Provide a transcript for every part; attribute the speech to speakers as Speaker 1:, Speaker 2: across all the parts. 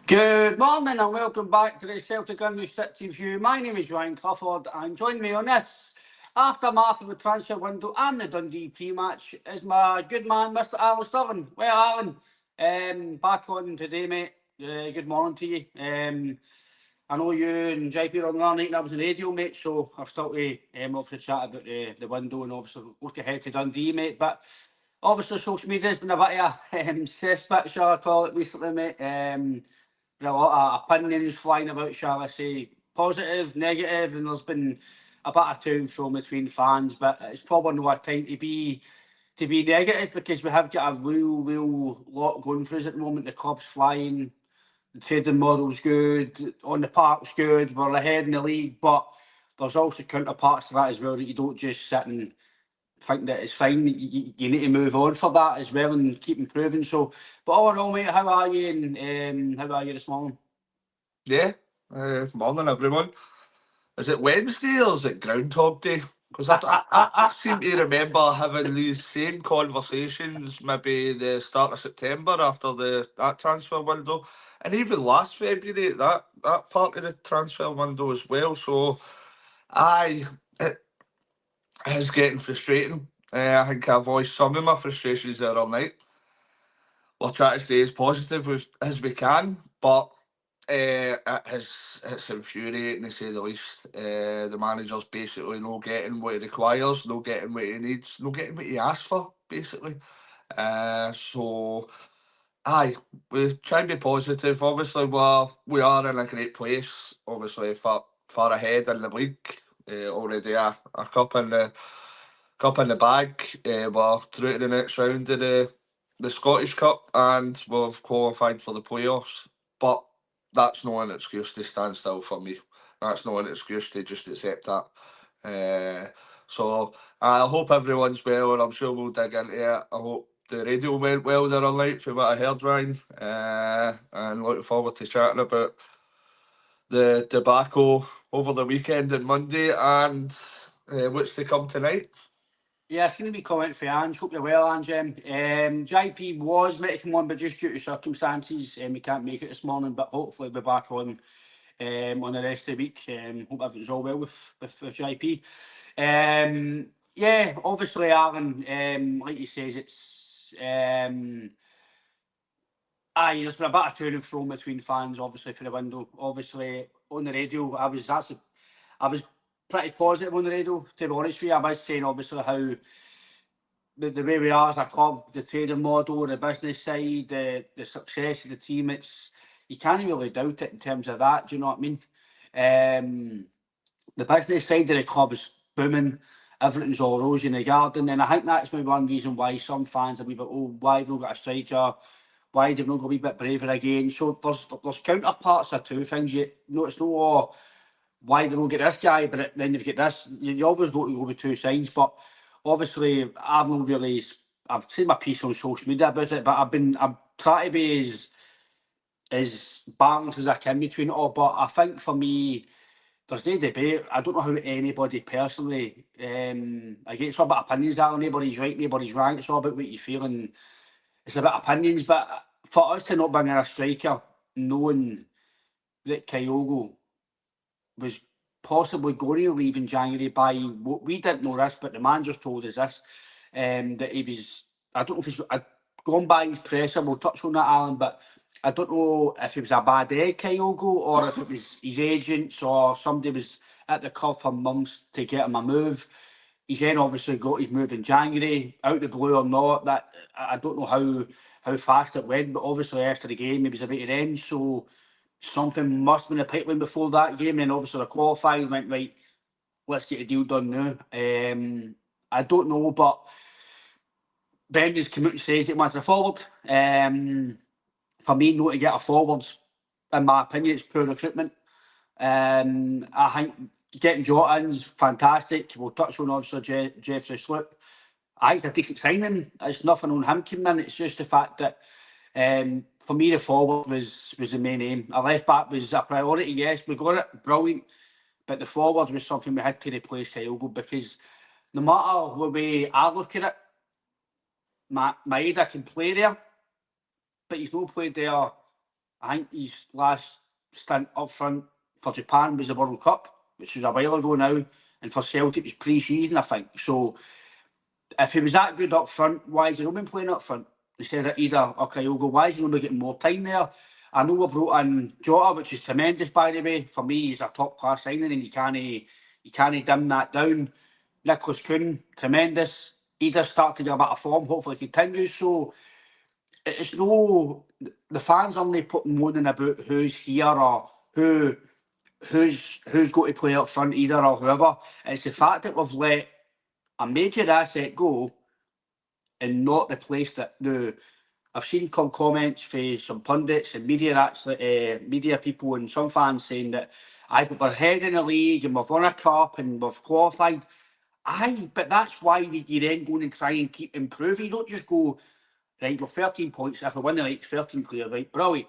Speaker 1: Good morning and welcome back to the Celtic Unrestricted View. My name is Ryan Clifford and join me on this aftermath of the transfer window and the Dundee pre-match is my good man, Mr. Alan Stirling. Well, Alan, back on today, mate. Good morning to you. I know you and JP are on the night and I was on radio, mate, so I've still to off the chat about the window and obviously look ahead to Dundee, mate. But obviously social media has been a bit of a cesspit, shall I call it, recently, mate. Been a lot of opinions flying about, shall I say, positive, negative, and there's been a bit of to and fro between fans, but it's probably not a time to be negative because we have got a real lot going for us at the moment. The club's flying, the trading model's good, on the park's good, we're ahead in the league, but there's also counterparts to that as well that you don't just sit and think that it's fine. You need to move on for that as well and keep improving. So, but all in all, mate, how are you? And how are you this morning?
Speaker 2: Yeah, morning everyone. Is it Wednesday or is it Groundhog Day? Because I seem to remember having these same conversations maybe the start of September after that transfer window, and even last February that part of the transfer window as well. So, it is getting frustrating. I think I voiced some of my frustrations there all night. We'll try to stay as positive as we can, but it's infuriating to say the least. The manager's basically no getting what he requires, no getting what he needs, no getting what he asks for, basically. So, aye, we try and be positive. Obviously, we are in a great place. Obviously, far ahead in the league. Already a cup in the bag. We're through to the next round of the Scottish Cup, and we've qualified for the playoffs. But that's not an excuse to stand still for me. That's not an excuse to just accept that. So I hope everyone's well, and I'm sure we'll dig into it. I hope the radio went well there all night, from what I heard, Ryan. And looking forward to chatting about the debacle over the weekend and Monday, and what's to come tonight.
Speaker 1: Yeah, it's going to be comment for Ange. Hope you're well, Ange. JP was meant to come on, but just due to circumstances, we can't make it this morning. But hopefully, we'll be back on the rest of the week. Hope everything's all well with JP. Yeah, obviously, Alan, like he says, it's there's been a bit of to and fro between fans, obviously, for the window. Obviously, on the radio, I was pretty positive on the radio, to be honest with you. I was saying, obviously, how the way we are as a club, the trading model, the business side, the success of the team, you can't really doubt it in terms of that. Do you know what I mean? The business side of the club is booming. Everything's all rosy in the garden, and I think that's maybe one reason why some fans are a wee bit, oh, why have we not got a striker? Why have we not got a wee bit braver again? So there's counterparts of two things. It's no, oh, why do we not get this guy? But then you've got this. You always got to go with two sides. But obviously, I've seen my piece on social media about it, but I'm trying to be as balanced as I can between it all. But I think for me, there's no debate. I don't know how anybody personally, I get it's all about opinions, Alan. Nobody's right, nobody's wrong. It's all about what you feel, and it's about opinions. But for us to not bring in a striker, knowing that Kyogo was possibly going to leave in January by what we didn't know this, but the man just told us this, that he was, I don't know if he's gone by his presser, we'll touch on that, Alan, but I don't know if it was a bad egg, Kyogo, or if it was his agents or somebody was at the club for months to get him a move. He's then obviously got his move in January, out the blue or not. That I don't know how fast it went, but obviously after the game he was about to end, so something must have been a pipeline before that game. And obviously the qualifying went right. Let's get a deal done now. I don't know, but Brendan's come out and says it wants a forward. For me, not to get a forward, in my opinion, it's poor recruitment. I think getting Jota in's fantastic. We'll touch on obviously Jeffrey Schlupp. I think it's a decent signing. It's nothing on him coming in. It's just the fact that for me the forward was the main aim. A left back was a priority. Yes, we got it, brilliant. But the forward was something we had to replace Kyogo because no matter the way I look at it, Maeda can play there, but he's not played there I think his last stint up front for Japan was the World Cup, which was a while ago now, and for Celtic it was pre-season, I think. So if he was that good up front, why has he not been playing up front? Instead of either, okay, Hugo, why is he not getting more time there? I know we brought in Jota, which is tremendous, by the way. For me, he's a top-class signing, and you can't dim that down. Nicholas Kuhn, tremendous. He just started to get a bit of form, hopefully continues. So it's no, the fans aren't putting moaning about who's here or who's got to play up front either or whoever. It's the fact that we've let a major asset go and not replaced it. Now, I've seen comments from some pundits and media people and some fans saying that but we're ahead in the league and we've won a cup and we've qualified. Aye, but that's why you then go and try and keep improving. You don't just go, right, we're 13 points. If we win the league, 13 clear, right, brilliant.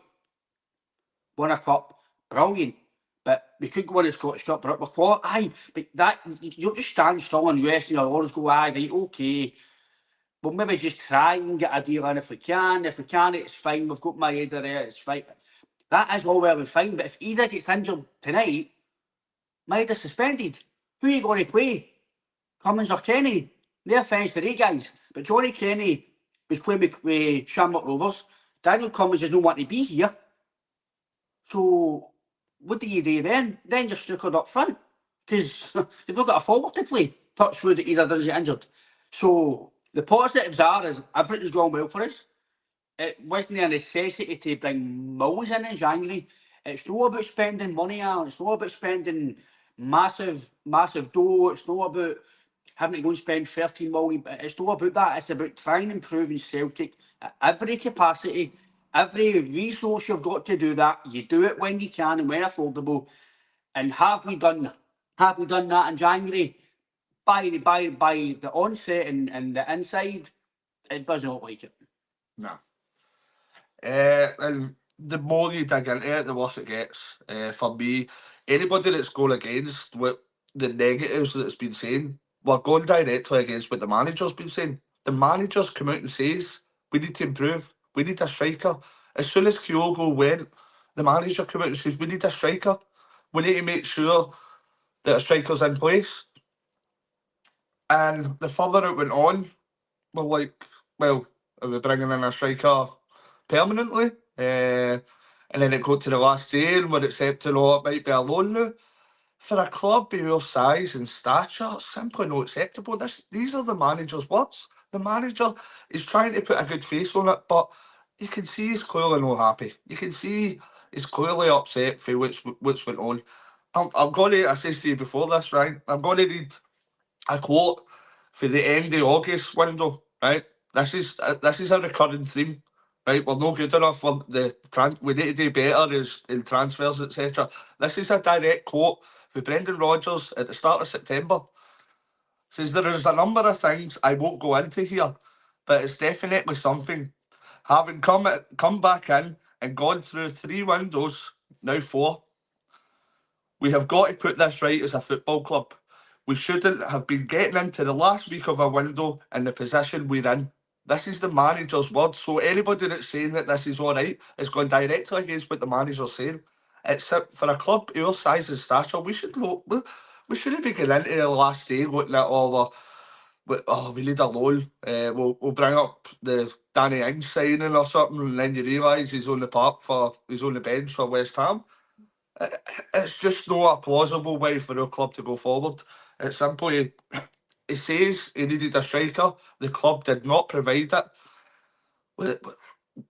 Speaker 1: Won a cup, brilliant. But we could go win the Scottish Cup, but we're qualified. Aye, but that, you don't just stand strong and rest and you'll always go, aye, right, okay. We'll maybe just try and get a deal in if we can. If we can, it's fine. We've got Maeda there, it's fine. That is all well and fine. But if either gets injured tonight, Maeda's suspended. Who are you going to play? Cummins or Kenny? No offence to these guys, but Johnny Kenny was playing with Shamrock Rovers. Daniel Cummins does not want to be here. So what do you do then? Then you're snookered up front because you've not got a forward to play. Touch wood, either doesn't get injured. So the positives is everything's gone well for us. It wasn't a necessity to bring Mills in January. It's not about spending money, Alan. It's not about spending massive dough. It's not about having to go and spend 13 million. It's not about that. It's about trying and improving Celtic at every capacity, every resource you've got to do that. You do it when you can and when affordable. And have we done that in January? By the onset and the inside, it doesn't look like it.
Speaker 2: No. And the more you dig into it, the worse it gets. For me, anybody that's going against what the negatives that's been saying, we're going directly against what the manager's been saying. The manager's come out and says, we need to improve. We need a striker. As soon as Kyogo went, the manager came out and says, we need a striker. We need to make sure that a striker's in place. And the further it went on, we're like, well, are we bringing in a striker permanently? And then it got to the last day and we're accepting, oh, it might be a loan now. For a club of your size and stature, it's simply not acceptable. These are the manager's words. The manager is trying to put a good face on it, but you can see he's clearly not happy. You can see he's clearly upset for what's went on. I'm going to, I said to you before this, right? I'm going to read a quote for the end of August window, right? This is a recurring theme, right? We're not good enough for we need to do better in transfers, etc. This is a direct quote for Brendan Rodgers at the start of September. Says there is a number of things I won't go into here, but it's definitely something. Having come back in and gone through 3 windows, now 4, we have got to put this right as a football club. We shouldn't have been getting into the last week of a window in the position we're in. This is the manager's word. So anybody that's saying that this is all right is going directly against what the manager's saying. Except for a club our size and stature, we shouldn't be getting into the last day looking at all we need a loan. We'll bring up the Danny Ings signing or something, and then you realise he's on the bench for West Ham. It's just not a plausible way for our club to go forward. It's simply, he says he needed a striker. The club did not provide it.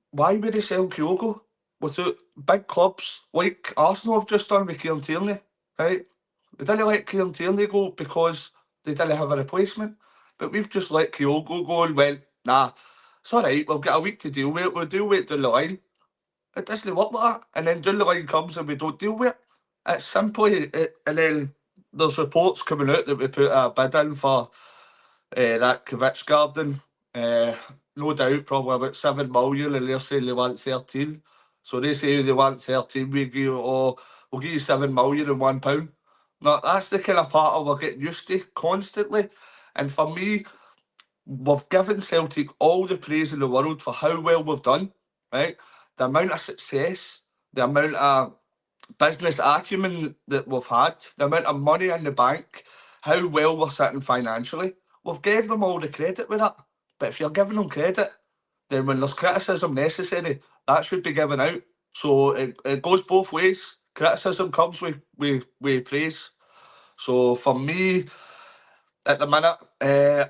Speaker 2: Why would he sell Kyogo without big clubs like Arsenal have just done with Kieran Tierney, right? They didn't let Kieran Tierney go because they didn't have a replacement. But we've just let Kyogo go and went, nah, it's all right, we've got a week to deal with it. We'll deal with it down the line. It doesn't work like that. And then down the line comes and we don't deal with it. It's simply, and then there's reports coming out that we put a bid in for that Kovacs garden. No doubt, probably about 7 million, and they're saying they want 13. So they say they want 13, we'll give you 7 million and £1. Now, that's the kind of pattern we're getting used to constantly. And for me, we've given Celtic all the praise in the world for how well we've done, right? The amount of success the amount of business acumen that we've had, the amount of money in the bank, how well we're sitting financially. We've gave them all the credit with it. But if you're giving them credit, then when there's criticism necessary, that should be given out. So it goes both ways. Criticism comes with praise. So for me, at the minute,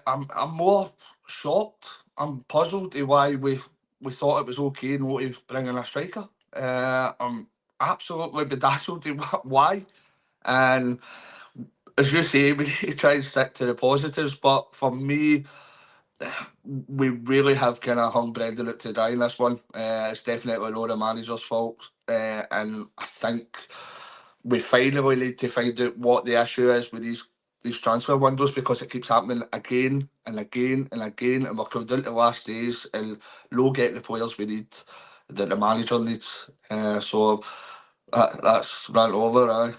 Speaker 2: I'm more shocked. I'm puzzled to why we thought it was okay not to bring in a striker. I'm absolutely bedazzled to why. And as you say, we need to try and stick to the positives. But for me, we really have kind of hung Brendan out to dry in this one. It's definitely not the manager's fault. And I think we finally need to find out what the issue is with these transfer windows, because it keeps happening again and again and again, and we're coming down to the last days and no getting the players we need that the manager needs. So that's rant over.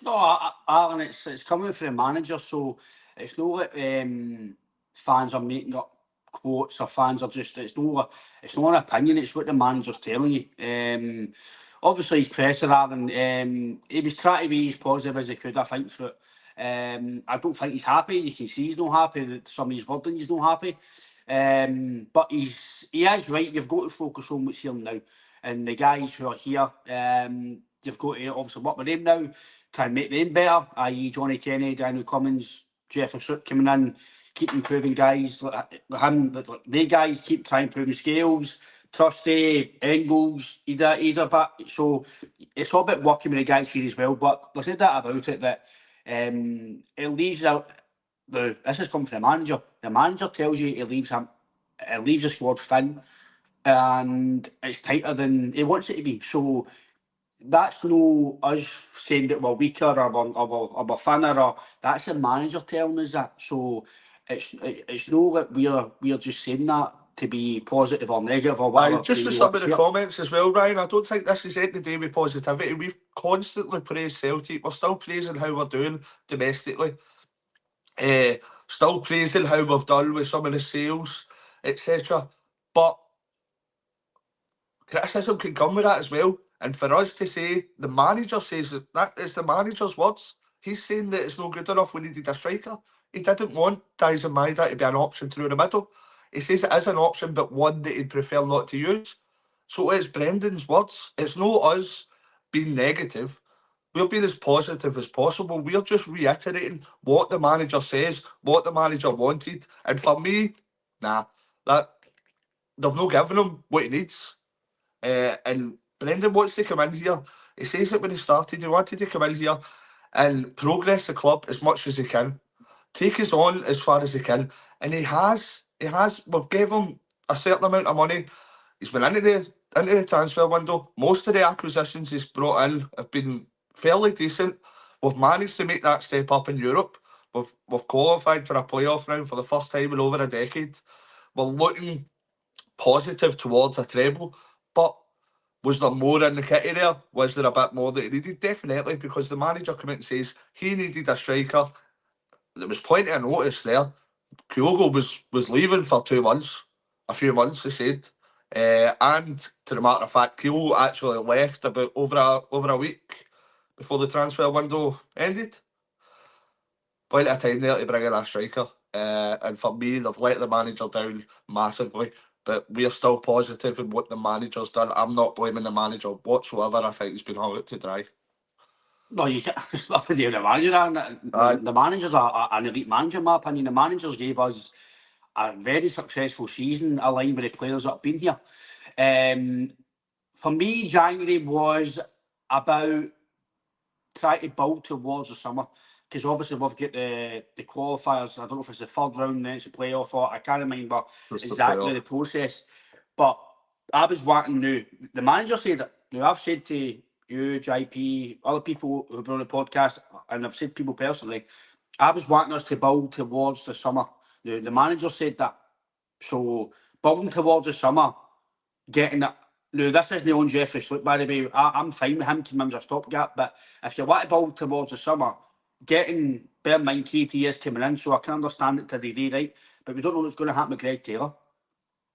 Speaker 1: No, Alan, it's coming from the manager, so it's not that fans are making up quotes or fans are just, it's not an opinion, it's what the manager's telling you. Obviously he's pressing Alan, he was trying to be as positive as he could, I think, for I don't think he's happy. You can see he's not happy, that some of his wording he's not happy. But he is right, you've got to focus on what's here now. And the guys who are here, you've got to obviously work with them now, try and make them better, i.e. Johnny Kenny, Daniel Cummins, Jeffrey Schlupp coming in, keep improving guys like him, they guys keep trying to improve skills, Trusty, Engels, either but so it's all about working with the guys here as well. But there's no doubt about it that it leaves out this has come from the manager. The manager tells you it leaves the squad thin and it's tighter than he wants it to be. So that's no us saying that we're weaker or we're thinner, or that's the manager telling us that. So it's no that we're just saying that to be positive or negative or whatever.
Speaker 2: Just with some of the comments as well, Ryan, I don't think this is anything to do with positivity. We've constantly praised Celtic. We're still praising how we're doing domestically. Still praising how we've done with some of the sales, etc. But criticism can come with that as well. And for us to say, the manager says that is the manager's words. He's saying that it's not good enough, we needed a striker. He didn't want Dyson Maeda to be an option through the middle. He says it is an option, but one that he'd prefer not to use. So it's Brendan's words. It's not us being negative. We're being as positive as possible. We're just reiterating what the manager says, what the manager wanted. And for me, that they've not given him what he needs. And Brendan wants to come in here. He says it when he started. He wanted to come in here and progress the club as much as he can, take us on as far as he can, and he has. We've gave him a certain amount of money. He's been into the transfer window. Most of the acquisitions he's brought in have been fairly decent. We've managed to make that step up in Europe. We've qualified for a playoff round for the first time in over a decade. We're looking positive towards a treble, but was there more in the kitty there? Was there a bit more that he needed? Definitely, because the manager came out and says he needed a striker. There was plenty of notice there. Kyogo was leaving for 2 months, a few months, he said. And to the matter of fact, Kyogo actually left about over a week before the transfer window ended. Plenty of time there to bring in a striker. And for me, they've let the manager down massively. But we're still positive in what the manager's done. I'm not blaming the manager whatsoever. I think he's been hung out to dry.
Speaker 1: No, you can't. It's not with the manager. The manager's an elite manager, in my opinion. The managers gave us a very successful season aligned with the players that have been here. For me, January was about trying to build towards the summer, because obviously we've got the qualifiers. I don't know if it's the third round, then it's a playoff, or I can't remember exactly the process. But I was wanting now. The manager said it. Now I've said to you, JP, other people who've been on the podcast, and I've said people personally, I was wanting us to build towards the summer. Now, the manager said that. So building towards the summer, getting it. Now, this isn't on Jeffrey Schlupp, by the way. I'm fine with him coming in as a stopgap, but if you want to build towards the summer, bear in mind, KT is coming in, so I can understand it to the day, right? But we don't know what's going to happen with Greg Taylor.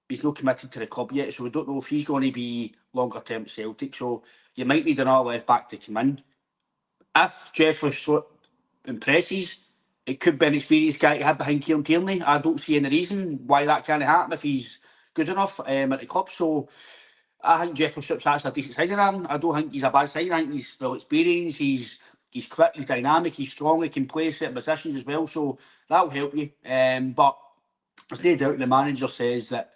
Speaker 1: he's not committed to the club yet, so we don't know if he's going to be longer term at Celtic. So you might need another left back to come in. If Jeffrey Schlupp impresses, it could be an experienced guy to have behind Kieran Tierney. I don't see any reason why that can't happen if he's good enough at the club. So I think Jeffrey Schlupp's actually a decent signing. I don't think he's a bad signing. I think he's well experienced. He's quick. He's dynamic. He's strong. He can play certain positions as well. So that'll help you. But there's no doubt the manager says that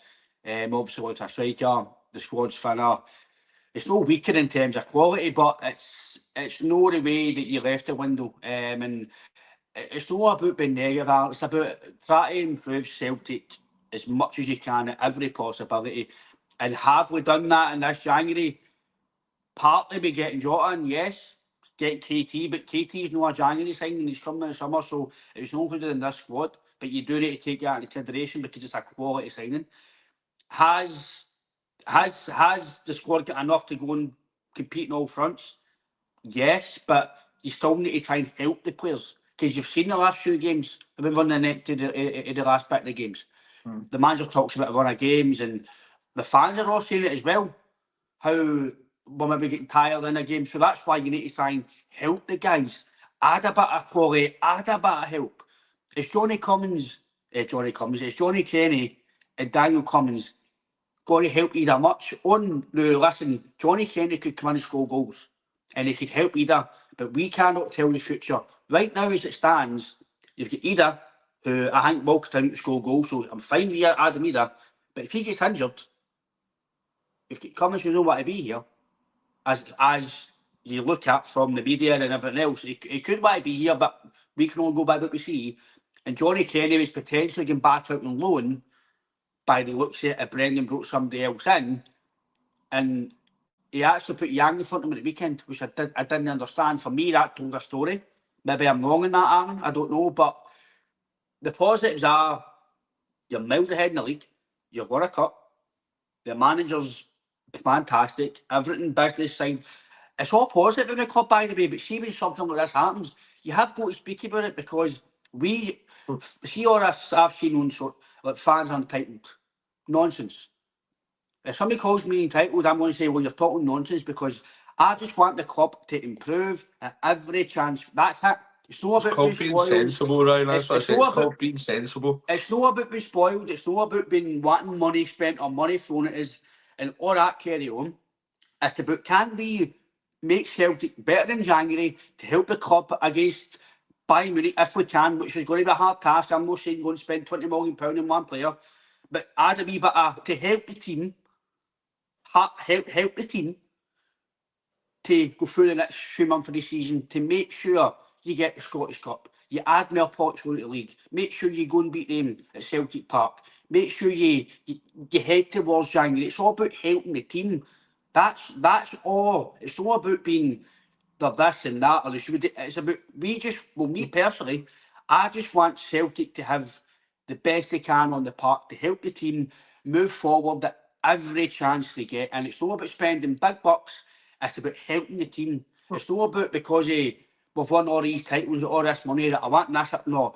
Speaker 1: obviously with a striker, the squad's thinner. It's no weaker in terms of quality, but it's no the way that you left the window. And it's not about being negative. It's about trying to improve Celtic as much as you can at every possibility. And have we done that in this January? Partly by getting Jota in, yes, get KT, but KT's not a January signing, he's coming in the summer, so it's not included in this squad. But you do need to take that into consideration because it's a quality signing. Has the squad got enough to go and compete in all fronts? Yes, but you still need to try and help the players because you've seen the last few games. I've been running into the last bit of the games. The manager talks about a run of games, and the fans are all saying it as well. How we're maybe getting tired in a game, so that's why you need to try and help the guys. Add a bit of quality, add a bit of help. It's Johnny Kenny and Daniel Cummins going to help either much on the listen. Johnny Kenny could come in and score goals, and he could help either, but we cannot tell the future right now as it stands. You've got Ida, who I think will continue to score goals, so I'm fine with Adam Ida. But if he gets injured, you've got Cummins who don't want to be here, as you look at from the media and everything else. He could want to be here, but we can only go by what we see. And Johnny Kenny was potentially going back out on loan by the looks of it, if Brendan brought somebody else in, and he actually put Yang in front of him at the weekend, which I didn't understand. For me, that told a story. Maybe I'm wrong in that, Aaron. I don't know, but the positives are you're miles ahead in the league. You've won a cup. The manager's fantastic. Everything business side. It's all positive in the club, by the way. But see, when something like this happens, you have got to speak about it because we see all this. I've seen on sort like fans entitled nonsense. If somebody calls me entitled, I'm going to say, well, you're talking nonsense because I just want the club to improve at every chance. That's it. It's not about being
Speaker 2: being
Speaker 1: spoiled.
Speaker 2: sensible, Ryan. That's what I said. It's
Speaker 1: not about
Speaker 2: called being sensible.
Speaker 1: it's not about being spoiled. It's not about being wanting money spent or money thrown at us and all that carry on. It's about can we make Celtic better in January to help the club against Bayern Munich if we can, which is going to be a hard task. I'm not saying going to spend £20 million on one player, but add a wee bit to help the team. Help the team to go through the next few months of the season to make sure you get the Scottish Cup. You add more points to the league. Make sure you go and beat them at Celtic Park. Make sure you head towards January. It's all about helping the team. That's all. It's not about being the this and that or the should. It's about me personally, I just want Celtic to have the best they can on the park to help the team move forward at every chance they get. And it's not about spending big bucks. It's about helping the team. It's not about because we've won all these titles, all this money that I want this. No,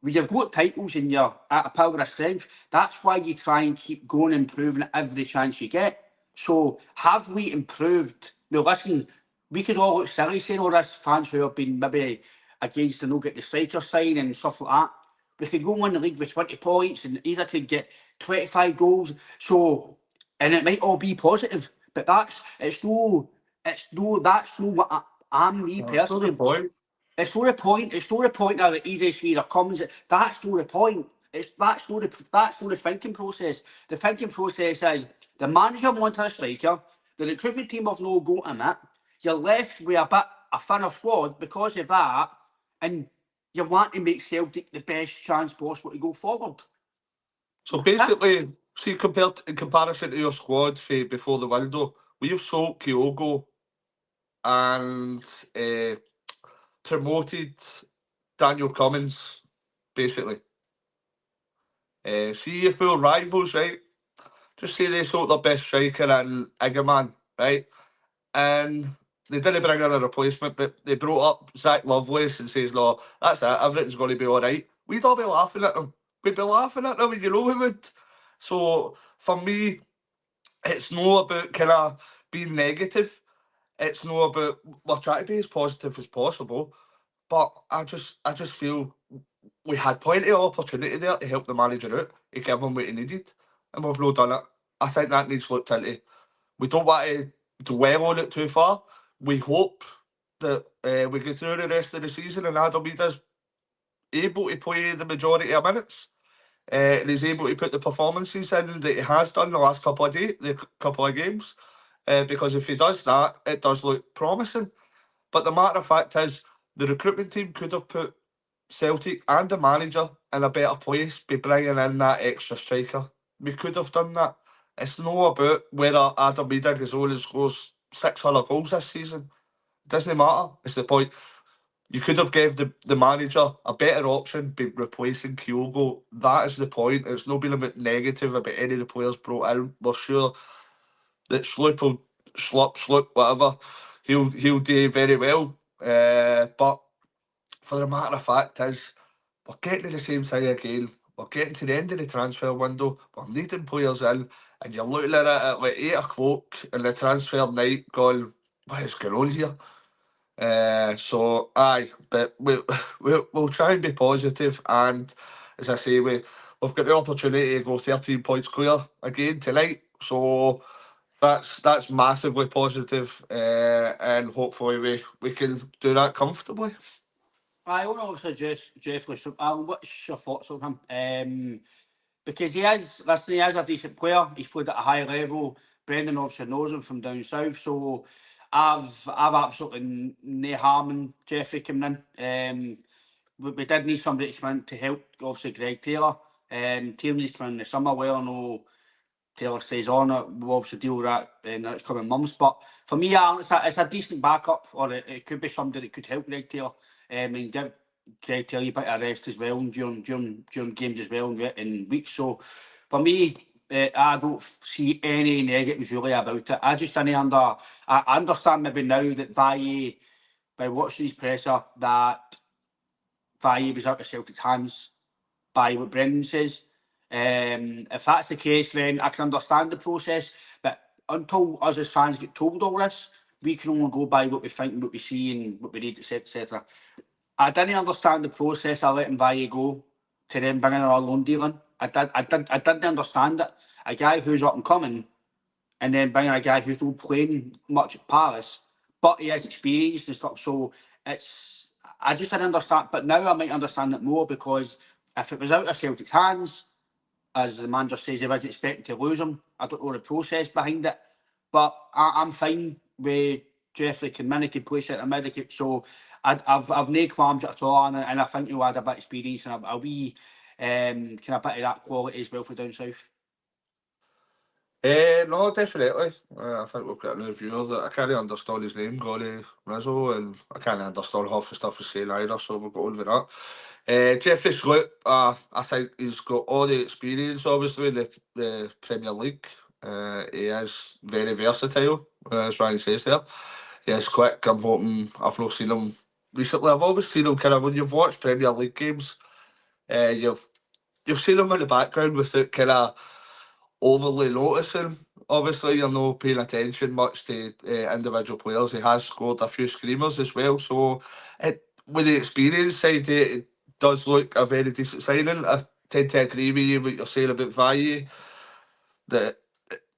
Speaker 1: when you've got titles and you're at a power of strength, that's why you try and keep going and improving at every chance you get. So have we improved? Now listen, we could all look silly saying all this fans who have been maybe against the no get the striker sign and stuff like that. We could go and win the league with 20 points and either could get 25 goals. So and it might all be positive, but that's no that's no what I'm me personally. It's not the point. It's not the point that the easy either comes. That's not the point. That's not the thinking process. The thinking process is the manager wants a striker. The recruitment team have no got in it. You're left with a thinner squad because of that, and you want to make Celtic the best chance possible to go forward.
Speaker 2: So basically, see, in comparison to your squad before the window, we've sold Kyogo and promoted Daniel Cummins, basically. See your full rivals, right? Just say they sold their best striker and Iggerman, right? And they didn't bring in a replacement, but they brought up Zach Lovelace and says, no, that's it, everything's going to be all right. We'd all be laughing at them. We'd be laughing at them, and you know we would. So for me, it's not about kind of being negative. It's not about, we're trying to be as positive as possible. But I just feel we had plenty of opportunity there to help the manager out, to give him what he needed, and we've not done it. I think that needs looked into. We don't want to dwell on it too far. We hope that we get through the rest of the season and Adam Ida's able to play the majority of minutes. And he's able to put the performances in that he has done the last couple of games. Because if he does that, it does look promising. But the matter of fact is, the recruitment team could have put Celtic and the manager in a better place by bringing in that extra striker. We could have done that. It's not about whether Adam Ida goes on and scores 600 goals this season. It doesn't matter. It's the point. You could have gave the manager a better option by replacing Kyogo. That is the point. It's not been a bit negative about any of the players brought in. We're sure that Schlupp, whatever, he'll do very well. But for the matter of fact is, we're getting to the same thing again. We're getting to the end of the transfer window. We're needing players in, and you're looking at it at like 8 o'clock in the transfer night, going, "What is going on here?" So aye, but we'll try and be positive, and as I say, we've got the opportunity to go 13 points clear again tonight. So that's massively positive, and hopefully we can do that comfortably.
Speaker 1: I want to obviously Jeff what's your thoughts on him? Because he is a decent player. He's played at a high level. Brendan obviously knows him from down south, so I've absolutely no harm in Jeffrey coming in. We did need somebody to come in to help, obviously Greg Taylor. Tierney's coming in the summer. Well, I know Taylor stays on it. We'll obviously deal with that in the next coming months. But for me, it's a decent backup, or it could be somebody that could help Greg Taylor. And give Greg Taylor a bit of rest as well during games as well in weeks. So for me, I don't see any negatives really about it. I understand maybe now that Valle, by watching his presser, that Valle was out of Celtic's hands by what Brendan says. If that's the case, then I can understand the process. But until us as fans get told all this, we can only go by what we think, what we see, and what we read, etc. I didn't understand the process of letting Valle go to then bringing our loan dealing. I didn't understand it. A guy who's up and coming, and then bringing a guy who's not playing much at Paris, but he has experience and stuff. So I just didn't understand. But now I might understand it more, because if it was out of Celtic's hands, as the manager says, he wasn't expecting to lose him. I don't know the process behind it, but I'm fine with Jeffrey Kinminick can play centre mid. So I've no qualms at all, and I think he'll add a bit of experience and a wee kind of bit of that quality as well for down south.
Speaker 2: No, definitely. I think we've got a new viewer that I can't understand his name, Gary Rizzo, and I can't understand half the stuff he's saying either, so we'll go on with that. Jeffrey Schlupp, I think he's got all the experience, obviously, in the Premier League. He is very versatile, as Ryan says there. He is quick. I'm hoping, I've not seen him recently. I've always seen him kind of, when you've watched Premier League games, you've seen him in the background without kind of overly noticing. Obviously, you're not paying attention much to individual players. He has scored a few screamers as well. So, with the experience side, it does look a very decent signing. I tend to agree with you what you're saying about Valle, that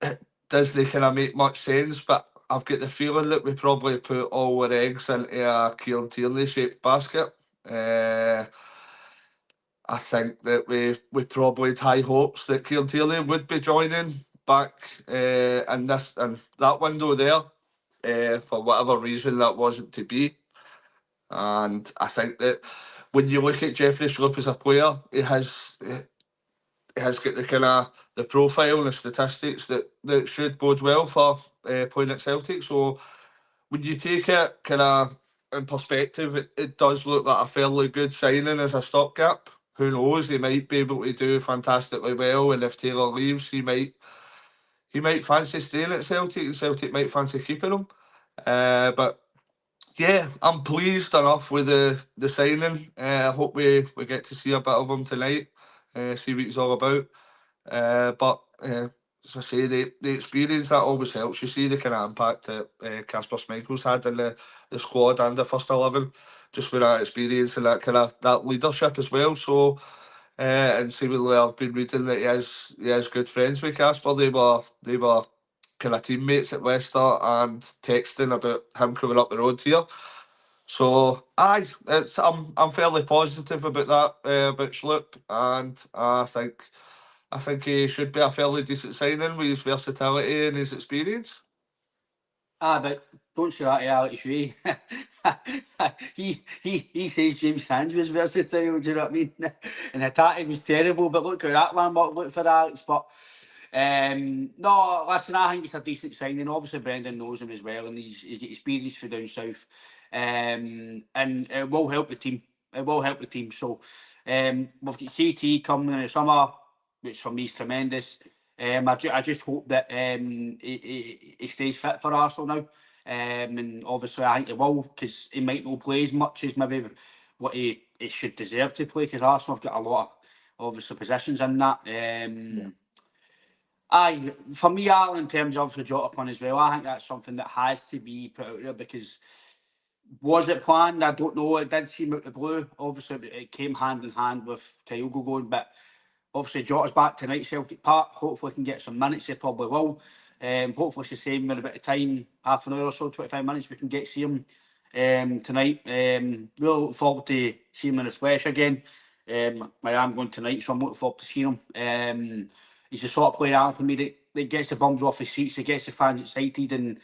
Speaker 2: it doesn't kind of make much sense, but I've got the feeling that we probably put all our eggs into a Kieran Tierney shaped basket. I think that we probably had high hopes that Kieran Tierney would be joining back in that window there. For whatever reason, that wasn't to be. And I think that when you look at Jeffrey Schlupp as a player, he has got the kind of the profile and the statistics that should bode well for playing at Celtic. So when you take it kind of in perspective, it does look like a fairly good signing as a stopgap. Who knows? He might be able to do fantastically well, and if Taylor leaves, he might fancy staying at Celtic, and Celtic might fancy keeping him. But yeah, I'm pleased enough with the signing. I hope we get to see a bit of him tonight. See what he's all about. But as I say, the experience that always helps. You see the kind of impact that Casper Schmeichel's had in the squad and the first 11, just with that experience and that kind of that leadership as well. So, and seemingly I've been reading that he is good friends with Casper. They were kind of teammates at Leicester and texting about him coming up the road here. So, I'm fairly positive about that about Schlupp, and I think he should be a fairly decent signing with his versatility and his experience.
Speaker 1: But don't say that to Alex Ray. he says James Sands was versatile, do you know what I mean? And the tatty was terrible, but look at that man worked out for Alex. But no, listen, I think it's a decent signing. Obviously, Brendan knows him as well, and he's got experience for down south. And it will help the team. It will help the team. So we've got KT coming in the summer, which for me is tremendous. I just hope that he stays fit for Arsenal now. And obviously, I think he will, because he might not play as much as maybe what he should deserve to play, because Arsenal have got a lot of obviously positions in that. Aye, for me, Alan, in terms of the Jota one as well, I think that's something that has to be put out there, because was it planned? I don't know. It did seem out the blue. Obviously, it came hand in hand with Kyogo going, but obviously Jota's back tonight, Celtic Park. Hopefully, he can get some minutes. He probably will. Hopefully, it's the same in a bit of time, half an hour or so, 25 minutes. We can get see him tonight. Really look forward to seeing him in the flesh again. I am going tonight, so I'm looking forward to seeing him. He's the sort of player, Alan, for me that gets the bums off his seats, that gets the fans excited, and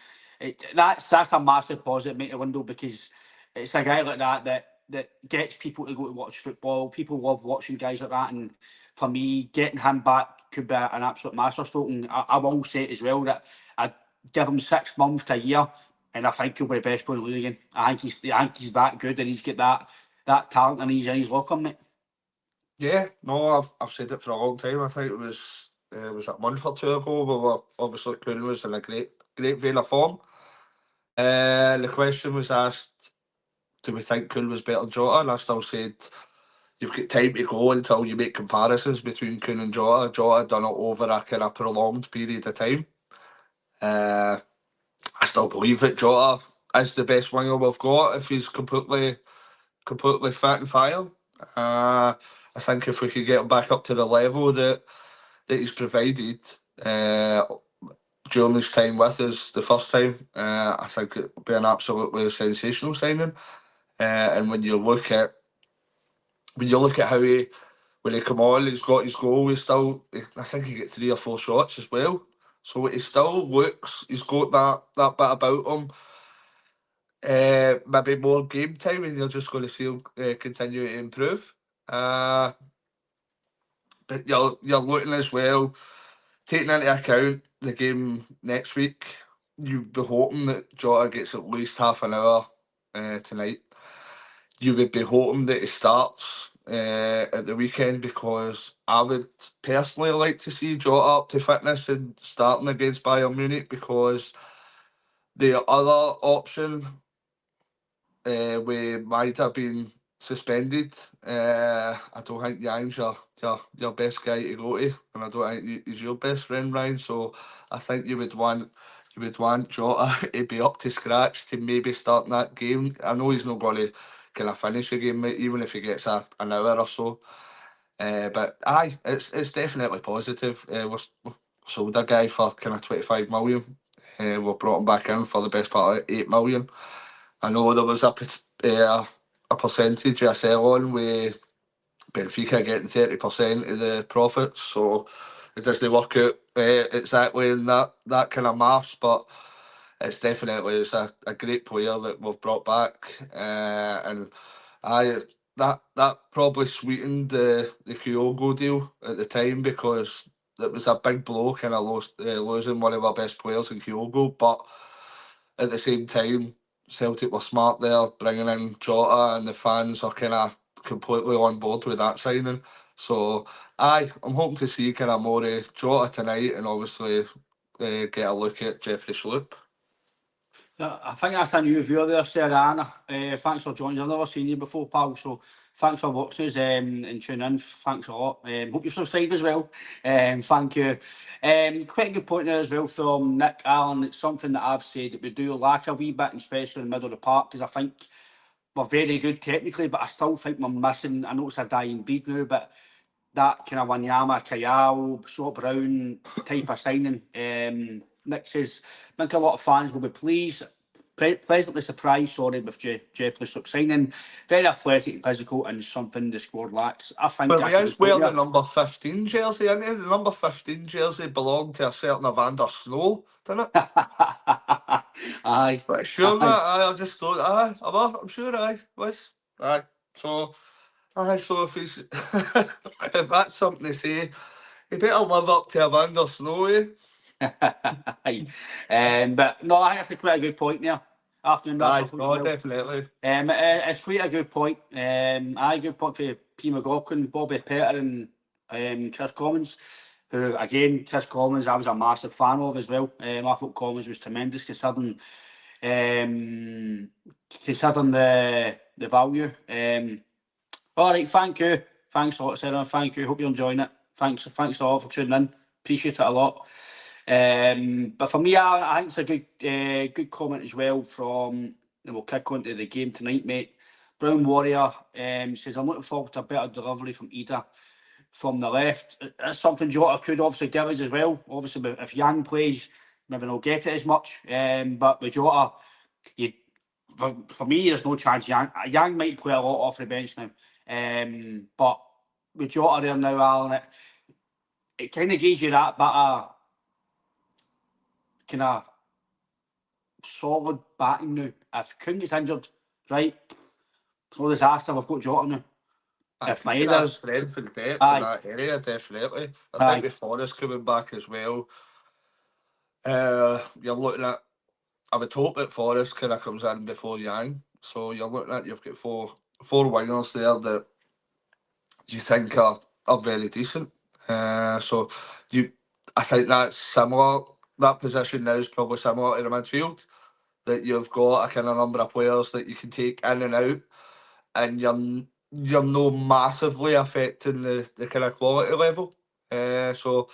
Speaker 1: that's a massive positive out the window, because it's a guy like that gets people to go to watch football. People love watching guys like that, and for me, getting him back could be an absolute masterstroke. And I will say it as well, that I'd give him 6 months to a year, and I think he'll be the best player in the league again. I think he's that good, and he's got that talent in his locker, mate.
Speaker 2: Yeah, no, I've said it for a long time. I think it was a month or two ago. We were obviously Coon was in a great vein of form. The question was asked, do we think Coon was better than Jota? And I still said, you've got time to go until you make comparisons between Coon and Jota. Jota done it over a kind of prolonged period of time. I still believe that Jota is the best winger we've got if he's completely fit and fire. I think if we could get him back up to the level that he's provided during his time with us the first time, I think it would be an absolutely sensational signing. And when you look at how when he come on, he's got his goal. I think he got 3 or 4 shots as well. So he still looks. He's got that bit about him. Maybe more game time, and you're just going to see him continue to improve. But you're looking as well, taking into account the game next week. You'd be hoping that Jota gets at least half an hour tonight. You would be hoping that he starts at the weekend, because I would personally like to see Jota up to fitness and starting against Bayern Munich, because the other option we might have been suspended. I don't think Yang's your best guy to go to, and I don't think he's your best friend, Ryan. So I think you would want Jota to be up to scratch to maybe start that game. I know he's not going to kind of finish the game, even if he gets an hour or so. But aye, it's definitely positive. We sold a guy for kind of 25 million. We brought him back in for the best part of 8 million. I know there was a percentage of sell on with Benfica getting 30% of the profits, so it doesn't work out exactly in that kind of maths, but it's definitely a great player that we've brought back, and that probably sweetened the Kyogo deal at the time, because it was a big blow, kind of losing one of our best players in Kyogo, but at the same time, Celtic were smart there, bringing in Jota, and the fans are kind of completely on board with that signing. So, I'm hoping to see kind of more Jota tonight, and obviously get a look at Jeffrey Schlupp.
Speaker 1: I think that's a new viewer there, Sarah Anna. Thanks for joining. I've never seen you before, pal. So Thanks for watching us and tuning in. Thanks a lot. Hope you subscribe as well. Thank you. Quite a good point there as well from Nick Allen. It's something that I've said that we do lack a wee bit, especially in the middle of the park, because I think we're very good technically, but I still think we're missing. I know it's a dying breed now, but that kind of Wanyama, Kayal, Short Brown type of signing. Nick says, I think a lot of fans will be pleasantly surprised, sorry, with Jeff Lusuk signing. Very athletic and physical, and something the squad lacks. I think
Speaker 2: But we
Speaker 1: that's a
Speaker 2: is
Speaker 1: good point
Speaker 2: wearing the
Speaker 1: there.
Speaker 2: number 15 jersey, isn't it? The number 15 jersey belonged to a certain Evander Snow, didn't it?
Speaker 1: Aye,
Speaker 2: But sure, that
Speaker 1: aye.
Speaker 2: I just thought, I'm sure I was. Aye. So, so if he's, if that's something to say, he better live up to Evander Snow, eh?
Speaker 1: Aye. But no, I think that's quite a good point there. Afternoon, Matt
Speaker 2: Aye,
Speaker 1: Buffalo as
Speaker 2: no,
Speaker 1: well.
Speaker 2: definitely.
Speaker 1: It's quite a good point. Aye, good point for P. McLaughlin, Bobby Petter, and Chris Commons. Who again, Chris Commons, I was a massive fan of as well. I thought Commons was tremendous considering the value. All right, thank you. Thanks a lot, Sarah. Thank you. Hope you're enjoying it. Thanks a lot for tuning in. Appreciate it a lot. But for me, I think it's a good comment as well from. And we'll kick on to the game tonight, mate. Brown Warrior says, I'm looking forward to a better delivery from Ida from the left. That's something Jota could obviously give us as well. Obviously, if Yang plays, maybe not get it as much. But with Jota, you, for me, there's no chance. Yang might play a lot off the bench now. But with Jota there now, Alan, it kind of gives you that bit of kind of solid batting now. If Kuhn gets injured, right, it's no disaster. We've got Jota now.
Speaker 2: I
Speaker 1: If
Speaker 2: can see that
Speaker 1: Maeda's,
Speaker 2: strength and depth in
Speaker 1: aye,
Speaker 2: that area, definitely. I think
Speaker 1: aye,
Speaker 2: with Forrest coming back as well, you're looking at, I would hope that Forrest kind of comes in before Yang. So you're looking at, you've got four wingers there that you think are very decent. So I think that's similar. That position now is probably similar to the midfield. That you've got a kind of number of players that you can take in and out, and you're no massively affecting the kind of quality level. So,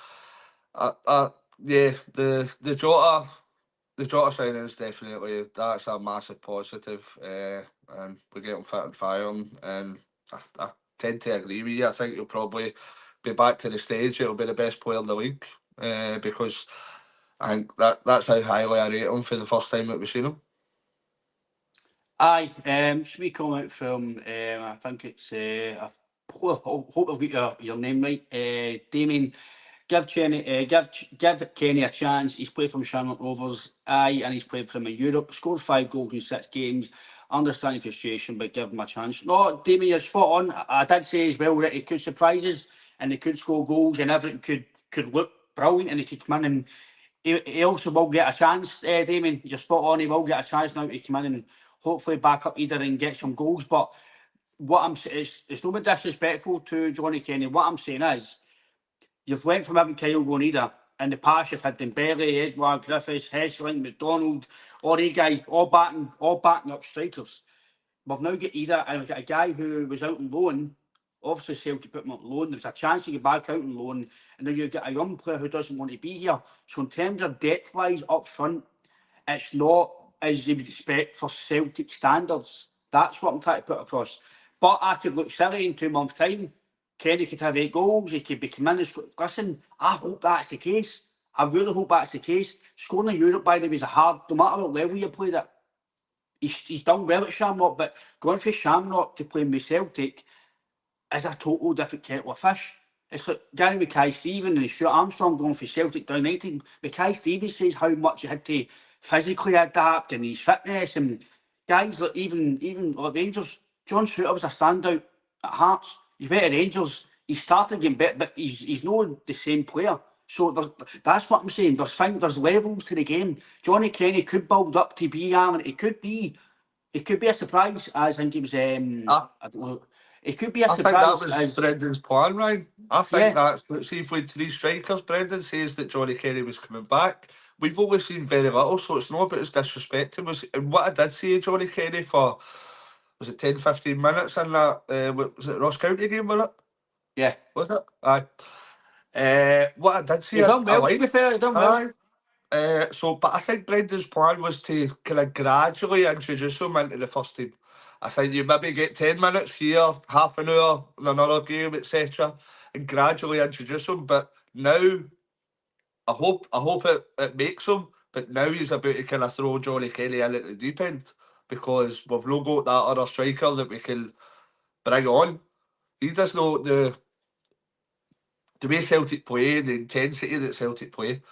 Speaker 2: yeah, the Jota signing is definitely, that's a massive positive, and we're getting fit and firing, and I tend to agree with you. I think he'll probably be back to the stage. It'll be the best player in the league, because I think that's how highly I rate him for the first time that we've seen him.
Speaker 1: aye. Should we come out from? I think it's. I hope I've got your name right. Damien. Give Kenny a chance. He's played from Shamrock Rovers, aye, and he's played for him in Europe. Scored 5 goals in 6 games. Understand the frustration, but give him a chance. No, Damien, you're spot on. I did say as well that he could surprise us and he could score goals and everything could look brilliant and he could come in and he also will get a chance, Damien. You're spot on. He will get a chance now to come in and hopefully back up either and get some goals. But what I'm saying is, it's no bit disrespectful to Johnny Kenny. What I'm saying is, you've went from having Kyle going either. In the past, you've had Dembele, Edward, Griffiths, Hesseling, McDonald, all these guys, all backing up strikers. We've now got either, and we've got a guy who was out on loan. Obviously, Celtic put him on loan. There's a chance he get back out on loan, and then you get a young player who doesn't want to be here. So, in terms of depth-wise up front, it's not as you would expect for Celtic standards. That's what I'm trying to put across. But I could look silly in 2 months' time. Kenny could have 8 goals. He could be coming in. Listen, I hope that's the case. I really hope that's the case. Scoring in Europe, by the way, is a hard, no matter what level you played at. He's done well at Shamrock, but going for Shamrock to play with Celtic is a total different kettle of fish. It's like Gary Mackay Stephen and Stuart Armstrong going for Celtic down 19. Mackay Stephen says how much he had to physically adapt and his fitness and guys like even like Rangers. John Shooter was a standout at Hearts. He's better at Rangers. He's started getting better, but he's not the same player. So that's what I'm saying. There's levels to the game. Johnny Kenny could build up to be Alan. It could be a surprise. As I think he was. I don't know. It could be a
Speaker 2: I think that
Speaker 1: surprise.
Speaker 2: was
Speaker 1: As
Speaker 2: Brendan's plan, Ryan. I think
Speaker 1: yeah,
Speaker 2: that's, see if we had 3 strikers, Brendan says that Johnny Kenny was coming back. We've only seen very little, so it's not about his disrespect to us. And what I did see of Johnny Kenny for was it 10, 15 minutes in that, was it Ross County game, was it?
Speaker 1: Yeah.
Speaker 2: Was it? Aye. What I did see,
Speaker 1: You've done
Speaker 2: I
Speaker 1: well, to be
Speaker 2: liked.
Speaker 1: fair, you've done well.
Speaker 2: Aye. But I think Brendan's plan was to kind of gradually introduce him into the first team. I think you maybe get 10 minutes here, half an hour in another game, etc., and gradually introduce him. But now, I hope it makes him. But now he's about to kind of throw Johnny Kenny in at the deep end, because we've not got that other striker that we can bring on. He does know the way Celtic play, the intensity that Celtic play.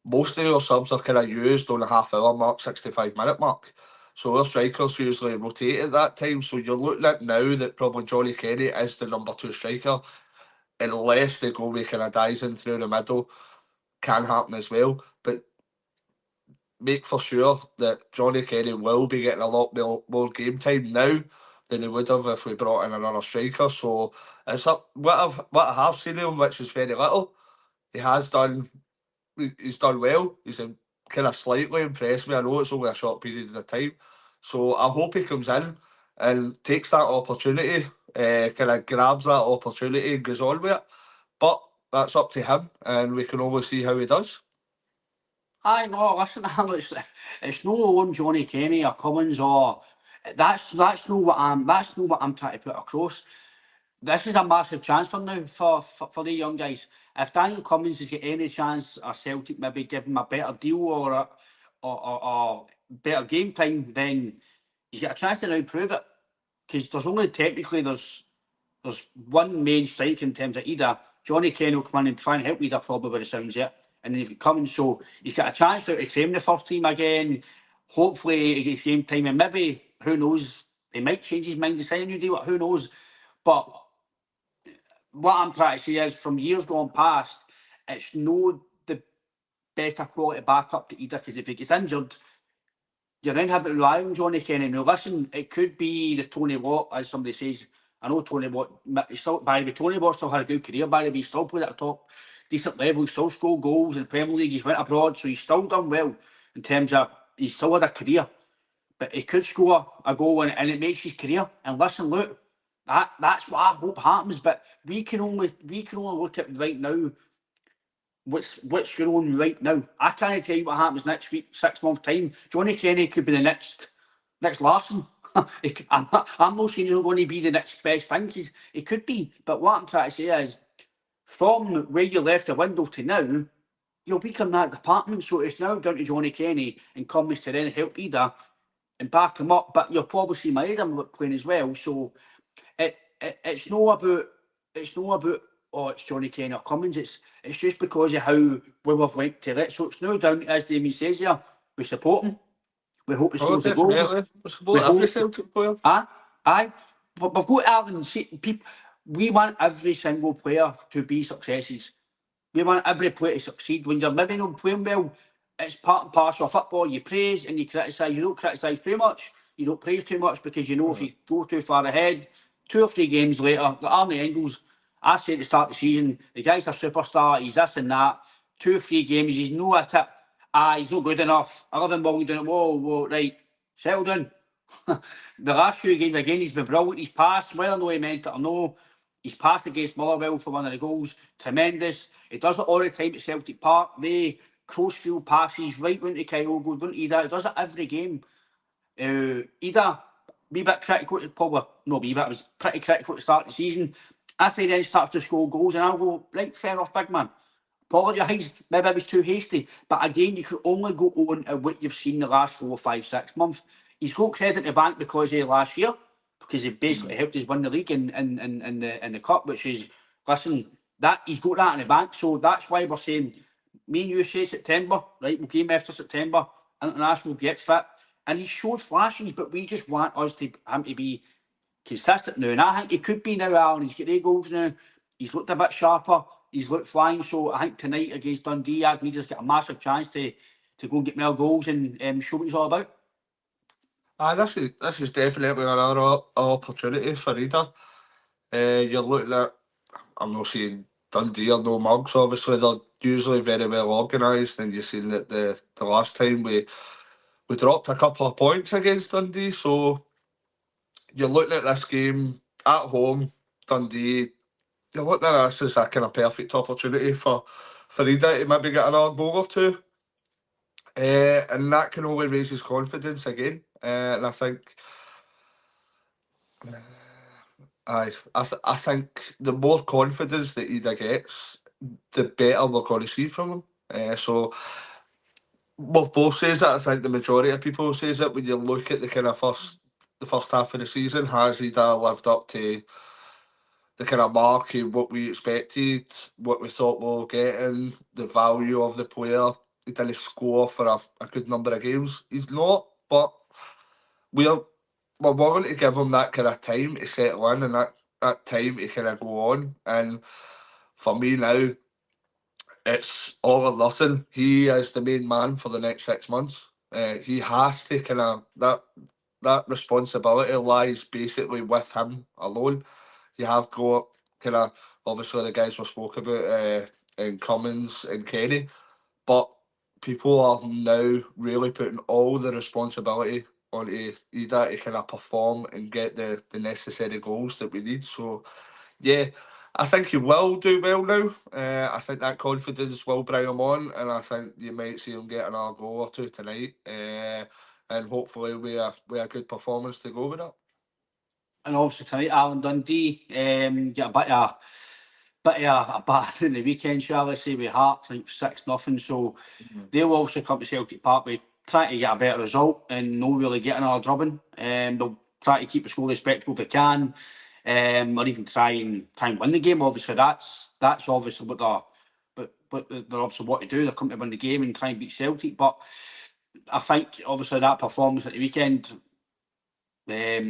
Speaker 2: Most of our subs are kind of used on the half-hour mark, 65-minute mark. So our strikers usually rotate at that time. So you're looking at now that probably Johnny Kenny is the number 2 striker, unless they go with kind of Dyson through the middle. Can happen as well. But make for sure that Johnny Kenny will be getting a lot more game time now than he would have if we brought in another striker. So it's up what I have seen him, which is very little. He has done. He's done well. He's kind of slightly impressed me. I know it's only a short period of time, so I hope he comes in and takes that opportunity, kind of grabs that opportunity and goes on with it. But that's up to him, and we can always see how he does.
Speaker 1: Aye, no, listen, it's no on Johnny Kenny or Cummins or that's not what I'm trying to put across. This is a massive chance for now for the young guys. If Daniel Cummins has got any chance, or Celtic maybe give him a better deal or better game time, then he's got a chance to now prove it. Because there's only technically there's one main strike in terms of Ida. Johnny Kenny will come in and try and help Ida probably with the sounds yet. And then if he comes, so he's got a chance now to claim the first team again. Hopefully he gets game time, and maybe, who knows, he might change his mind, decide a new deal, who knows. But what I'm trying to say is, from years gone past, it's no the best of quality backup to Ida, because if he gets injured, you then have to rely on Johnny Kenny. Now, listen, it could be the Tony Watt, as somebody says. I know Tony Watt, Tony Watt still had a good career, by the way. He still played at a top, decent level. He still scored goals in the Premier League. He's went abroad, so he's still done well in terms of, he's still had a career. But he could score a goal and it makes his career. And listen, look, that's what I hope happens. But we can only look at right now. What's going on right now? I can't tell you what happens next week, 6 months time. Johnny Kenny could be the next Larson. I'm not saying he's going to be the next best thing. He could be, but what I'm trying to say is, from where you left the window to now, you'll become that department. So it's now down to Johnny Kenny and Cummins to then help Ida and back him up. But you'll probably see my Ida playing as well. So it's not about oh, it's Johnny Kenny or Cummins. It's just because of how we've went to it. So it's now down, as Damien says here, we support him. We hope he
Speaker 2: Oh,
Speaker 1: scores the goals.
Speaker 2: definitely. We support every Celtic player.
Speaker 1: Aye. But we've got Ireland. People, we want every single player to be successes. We want every player to succeed. When you're maybe not playing well, it's part and parcel of football. You praise and you criticise. You don't criticise too much. You don't praise too much, because you know if you go too far ahead, 2 or 3 games later, like Arnie Engels, I said at the start of the season, the guy's a superstar, he's this and that. 2 or 3 games, he's no a tip. He's not good enough. I love him well doing it. Whoa, right. Settle down. The last few games again, he's been brilliant. He's passed, whether or not he meant it or no. He's passed against Motherwell for one of the goals. Tremendous. He does it all the time at Celtic Park. They crossfield passes right round to Kyogo, don't Ida. He does it every game. Ida, wee bit critical, probably no wee bit, I was pretty critical to start the season. If he then starts to score goals, and I'll go, right, fair enough, big man. Apologise, maybe I was too hasty. But again, you can only go on at what you've seen the last 4, 5, 6 months. He's got credit to the bank because of last year, because he basically helped us win the league in the cup, which is, listen, that he's got that in the bank. So that's why we're saying, me and you say September, right? We'll game after September, international get fit. And he showed flashes, but we just want him to be consistent now. And I think he could be now, Alan. He's got 8 goals now. He's looked a bit sharper. He's looked flying. So I think tonight against Dundee, I'd need us get a massive chance to go and get more goals and show what he's all about.
Speaker 2: This is definitely another opportunity for Ida. You're looking at, I'm not saying Dundee are no mugs, obviously they're usually very well organised, and you've seen that the last time we dropped a couple of points against Dundee, so you're looking at this game at home, Dundee. You're looking at this as a kind of perfect opportunity for Ida to maybe get another goal or two. And that can only raise his confidence again. And I think, I think the more confidence that Ida gets, the better we're going to see from him. So we've both says that. I think the majority of people says that when you look at the kind of the first half of the season, has Ida lived up to the kind of mark of what we expected, what we thought we were getting, the value of the player? He didn't score for a good number of games. He's not, but we're willing to give him that kind of time to settle in and that time to kind of go on. And for me now, it's all or nothing. He is the main man for the next 6 months. He has to kind of that responsibility lies basically with him alone. You have got kind of obviously the guys we spoke about, in Cummins and Kenny, but people are now really putting all the responsibility on Ida to kind of perform and get the necessary goals that we need. So yeah, I think he will do well now. I think that confidence will bring him on, and I think you might see him get another goal or two tonight. And hopefully with a good performance to go with it.
Speaker 1: And obviously tonight, Alan, Dundee get a bit of a batter in the weekend, shall I say, with Hearts, I think 6-0. So they'll also come to Celtic Park with trying to get a better result and no really get another drubbing. They'll try to keep the score respectable if they can, or even try and win the game. Obviously, that's obviously what they're obviously what to do. They're come to win the game and try and beat Celtic. But I think obviously that performance at the weekend, the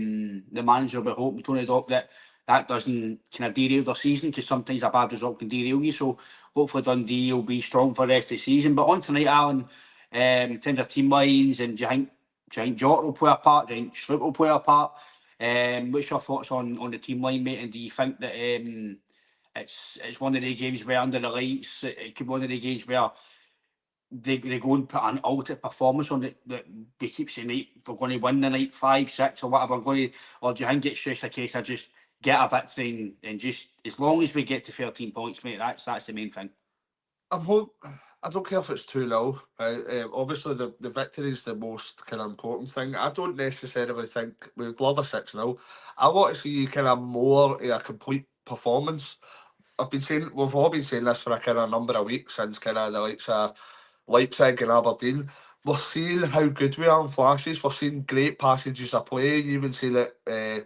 Speaker 1: manager will be hoping, Tony Dock, that doesn't kind of derail their season, because sometimes a bad result can derail you. So hopefully Dundee will be strong for the rest of the season. But on tonight, Alan, in terms of team lines, and do you think Jota will play a part? Do you think Schlupp will play a part? What's your thoughts on the team line, mate? And do you think that it's one of the games where under the lights, it could be one of the games where they go and put an ultimate performance on it, that we keep saying they're going to win the night 5-6 or whatever, or do you think it's just a case of just get a victory and just, as long as we get to 13 points, mate, that's the main thing?
Speaker 2: I don't care if it's 2-0. Obviously, the victory is the most kind of important thing. I don't necessarily think we'd love a 6-0. I want to see kind of more a complete performance. We've all been saying this for a kind of number of weeks since kind of the likes of Leipzig and Aberdeen. We're seeing how good we are in flashes. We're seeing great passages of play. You even see that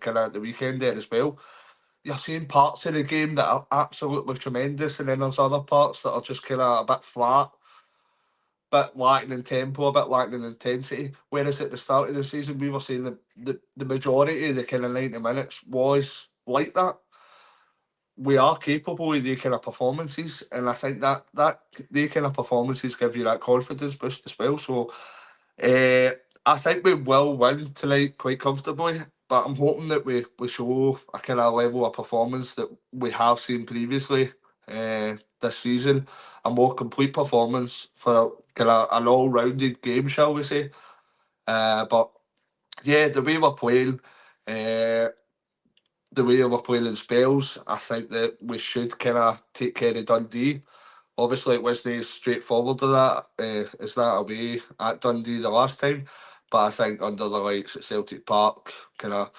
Speaker 2: kind of the weekend there as well. You're seeing parts of the game that are absolutely tremendous, and then there's other parts that are just kind of a bit flat, bit lacking in tempo, a bit lacking in intensity. Whereas at the start of the season, we were saying the majority of the kind of 90 minutes was like that. We are capable of these kind of performances, and I think that these kind of performances give you that confidence boost as well. So I think we will win tonight quite comfortably, but I'm hoping that we show a kind of level of performance that we have seen previously this season, a more complete performance for kind of an all-rounded game, shall we say. But yeah, the way we're playing, in spells, I think that we should kind of take care of Dundee. Obviously, it wasn't as straightforward to that as that away at Dundee the last time, but I think under the lights at Celtic Park, kind of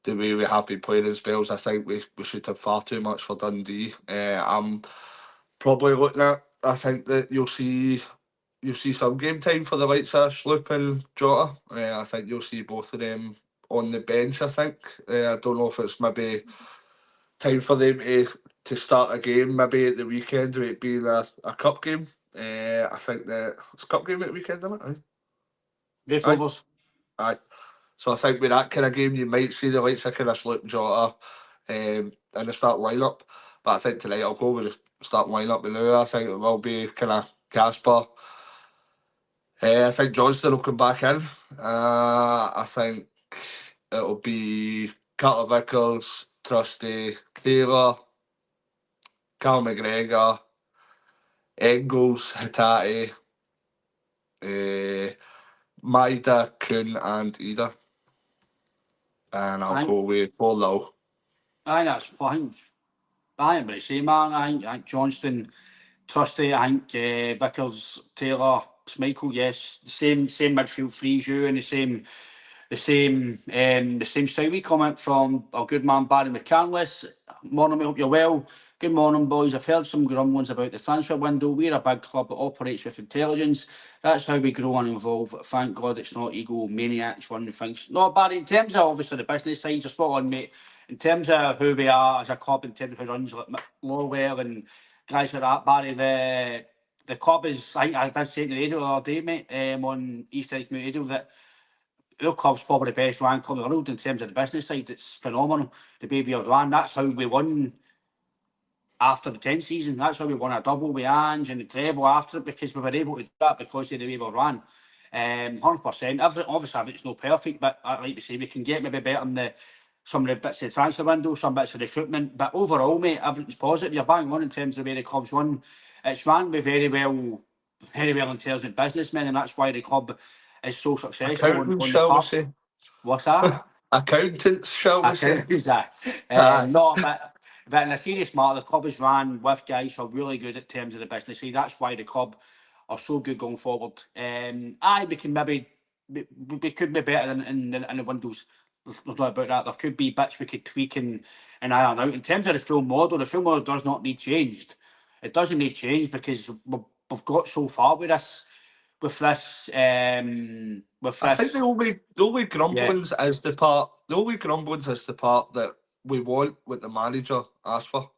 Speaker 2: the way we have been playing in spells, I think we should have far too much for Dundee. I'm probably looking at. I think that you'll see some game time for the likes of Schlupp and Jota. I think you'll see both of them on the bench. I think. I don't know if it's maybe time for them to start a game, maybe at the weekend, with it being a cup game. I think that it's a cup game at the weekend, isn't it?
Speaker 1: Great
Speaker 2: Aye.
Speaker 1: overs.
Speaker 2: Aye. So I think with that kind of game, you might see the likes of kind of Schlupp, Jota, in the start lineup. But I think tonight I'll go with the start lineup with Lua. I think it will be kind of Casper. I think Johnston will come back in. I think it'll be Carter Vickers, Trusty, Taylor, Cal McGregor, Engels, Hitati, Maida, Kuhn and Ida. and I'll
Speaker 1: I think,
Speaker 2: go with 4-0.
Speaker 1: that's, I think, I'm going to say, man, I think Johnston, Trusty, I think Vickers, Taylor, Schmeichel, yes, the same midfield threes, you, and the same style we comment from our good man Barry McCandless. Morning, we hope you're well. Good morning, boys. I've heard some grumblings about the transfer window. We're a big club that operates with intelligence. That's how we grow and evolve. Thank God it's not egomaniacs running things. No, Barry, in terms of obviously the business side, you're spot on, mate. In terms of who we are as a club, in terms of who runs like Lorwell and guys like that, Barry, the club is, I think I did say it in the radio the other day, mate, on East End Community Radio, that our club's probably the best ran club in the world in terms of the business side. It's phenomenal. The baby was ran. That's how we won after the 10th season. That's how we won a double with Ange and the treble after it, because we were able to do that because of the way we ran. 100%. Obviously, it's not perfect, but like to say, we can get maybe better in some of the bits of the transfer window, some bits of recruitment. But overall, mate, everything's positive. You're bang on in terms of the way the club's run. It's run with very well intelligent businessmen, and that's why the club is so successful
Speaker 2: Accountants,
Speaker 1: on the
Speaker 2: shall we
Speaker 1: park.
Speaker 2: say?
Speaker 1: What's that?
Speaker 2: Accountants, shall we say?
Speaker 1: Exactly.
Speaker 2: Aye.
Speaker 1: No, but in a serious matter, the club is ran with guys who are really good at terms of the business side. That's why the club are so good going forward. We can maybe we could be better in the windows. There's no about that. There could be bits we could tweak and iron out. In terms of the full model does not need changed. It doesn't need change because we've got so far with this.
Speaker 2: I think the only
Speaker 1: Yeah.
Speaker 2: grumblings is the part that we want what the manager asked for.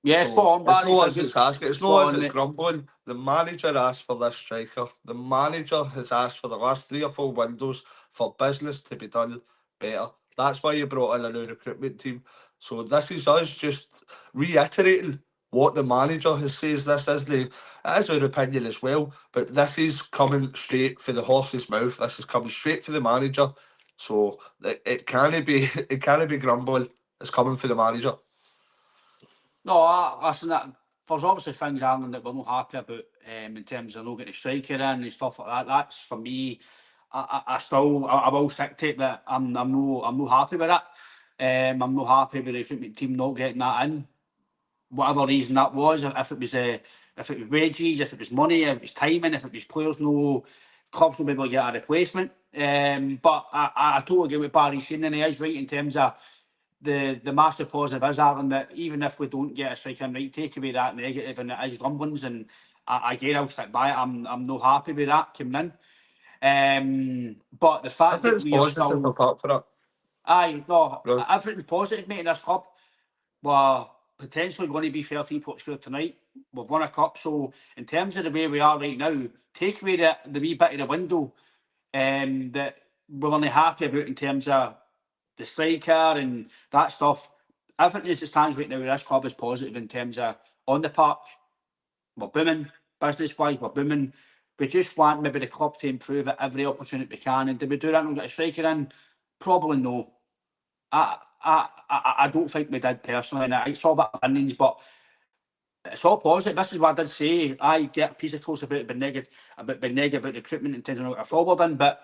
Speaker 1: Yeah, spot
Speaker 2: So
Speaker 1: on,
Speaker 2: it's
Speaker 1: Barry.
Speaker 2: not us that's asking. It's not
Speaker 1: Spot
Speaker 2: us
Speaker 1: on,
Speaker 2: that's
Speaker 1: mate.
Speaker 2: grumbling. The manager asked for this striker. The manager has asked for the last 3 or 4 windows for business to be done better. That's why you brought in a new recruitment team. So this is us just reiterating what the manager has says. This is it is our opinion as well, but this is coming straight for the horse's mouth. This is coming straight for the manager. So it can't be grumbling. It's coming for the manager.
Speaker 1: No, listen, there's obviously things, Alan, that we're not happy about in terms of not getting a striker in and stuff like that. That's for me. I will stick to it that I'm not happy with that. I'm not happy with the recruitment team not getting that in. Whatever reason that was, if it was wages, if it was money, if it was timing, if it was players, no clubs will be able to get a replacement. But I totally agree with Barry saying, and he is right in terms of the massive positive is, Aaron, that even if we don't get a striker in, right, take away that negative and it is rumblings, and again I'll stick by it. I'm not happy with that coming in. But the fact that
Speaker 2: Everything's
Speaker 1: we are
Speaker 2: positive
Speaker 1: still,
Speaker 2: apart from it. Right.
Speaker 1: everything's positive, mate, in this club. We're potentially going to be 13 pot square tonight. We've won a cup, so in terms of the way we are right now, take away the wee bit of the window that we're only happy about in terms of the striker and that stuff. Everything as it stands right now, this club is positive in terms of on the park. We're booming. Business wise, we're booming. We just want maybe the club to improve at every opportunity we can. And did we do that and get a striker in? Probably no. I don't think we did personally. And it's all about opinions, but it's all positive. This is what I did say. I get a piece of toast about being negative about the recruitment in terms of not a forward in, but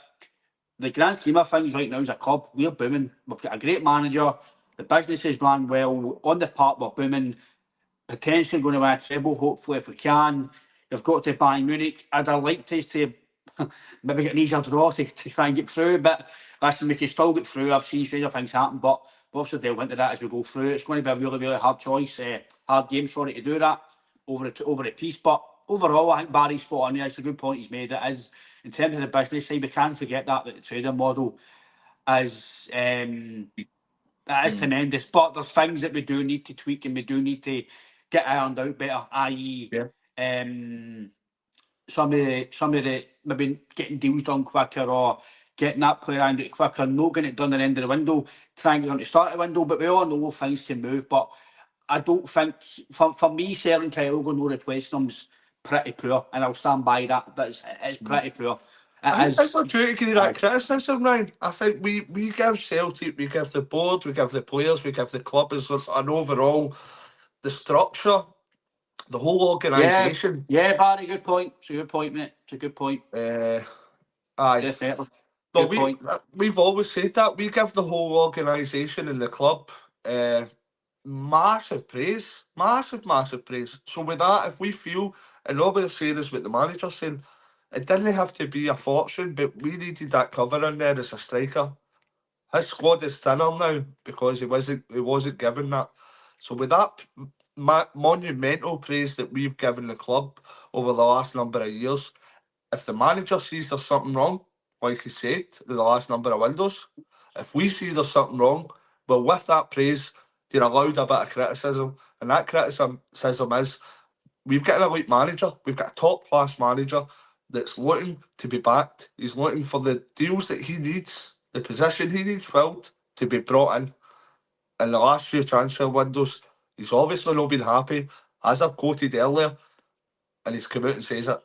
Speaker 1: the grand scheme of things right now as a club, we're booming. We've got a great manager. The business is run well. On the park, we're booming. Potentially going to win a treble, hopefully, if we can. You've got to Bayern Munich. I'd like to maybe get an easier draw to try and get through, but listen, we can still get through. I've seen stranger things happen, but we'll obviously delve into that as we go through. It's going to be a really, really hard choice, hard game, sorry, to do that over the piece. But overall, I think Barry's spot on there. It's a good point he's made. It is, in terms of the business side, we can't forget that the trading model is that is tremendous. But there's things that we do need to tweak and we do need to get ironed out better, i.e.
Speaker 2: Yeah.
Speaker 1: Some of the maybe getting deals done quicker or getting that player around it quicker, not getting it done at the end of the window, trying to get on to start the window. But we all know things can move. But I don't think, for me, selling Kyogo, no replacing him's pretty poor, and I'll stand by that. It's pretty pour.
Speaker 2: I think we're due to give you that criticism, Ryan. I think we give Celtic, we give the board, we give the players, we give the club as an overall, the structure, the whole organisation.
Speaker 1: Yeah, Barry, good point. It's a good point, mate. It's a good point.
Speaker 2: Aye.
Speaker 1: Definitely.
Speaker 2: No,
Speaker 1: Good point.
Speaker 2: we've always said that. We give the whole organisation and the club massive praise. Massive praise. So with that, if we feel, and nobody's saying this with the manager saying, it didn't have to be a fortune, but we needed that cover in there as a striker. His squad is thinner now because he wasn't given that. So with that monumental praise that we've given the club over the last number of years, if the manager sees there's something wrong, like he said, in the last number of windows, if we see there's something wrong, well, with that praise, you're allowed a bit of criticism. And that criticism is we've got an elite manager, we've got a top class manager that's looking to be backed. He's looking for the deals that he needs, the position he needs filled to be brought in. In the last few transfer windows, he's obviously not been happy, as I've quoted earlier, and he's come out and says it.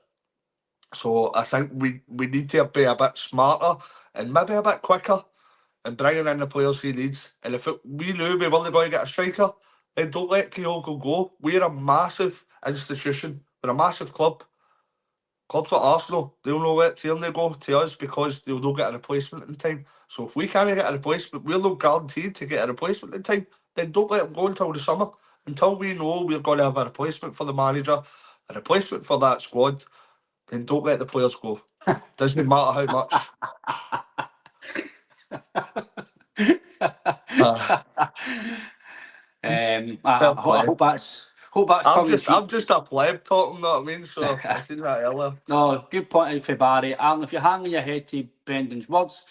Speaker 2: So I think we need to be a bit smarter and maybe a bit quicker in bringing in the players he needs. And if we knew we weren't going to get a striker, then don't let Kyogo go. We're a massive institution. We're a massive club. Clubs like Arsenal, they'll know what team they go to us because they'll not get a replacement in time. So if we can't get a replacement, we're not guaranteed to get a replacement in time, then don't let them go until the summer. Until we know we're going to have a replacement for the manager, a replacement for that squad, then don't let the players go. Doesn't matter how much.
Speaker 1: I hope that's
Speaker 2: I'm just a pleb talking, know what I mean? So I seen that earlier.
Speaker 1: No, good point out for Barry. Alan, if you're hanging your head to Brendan's words,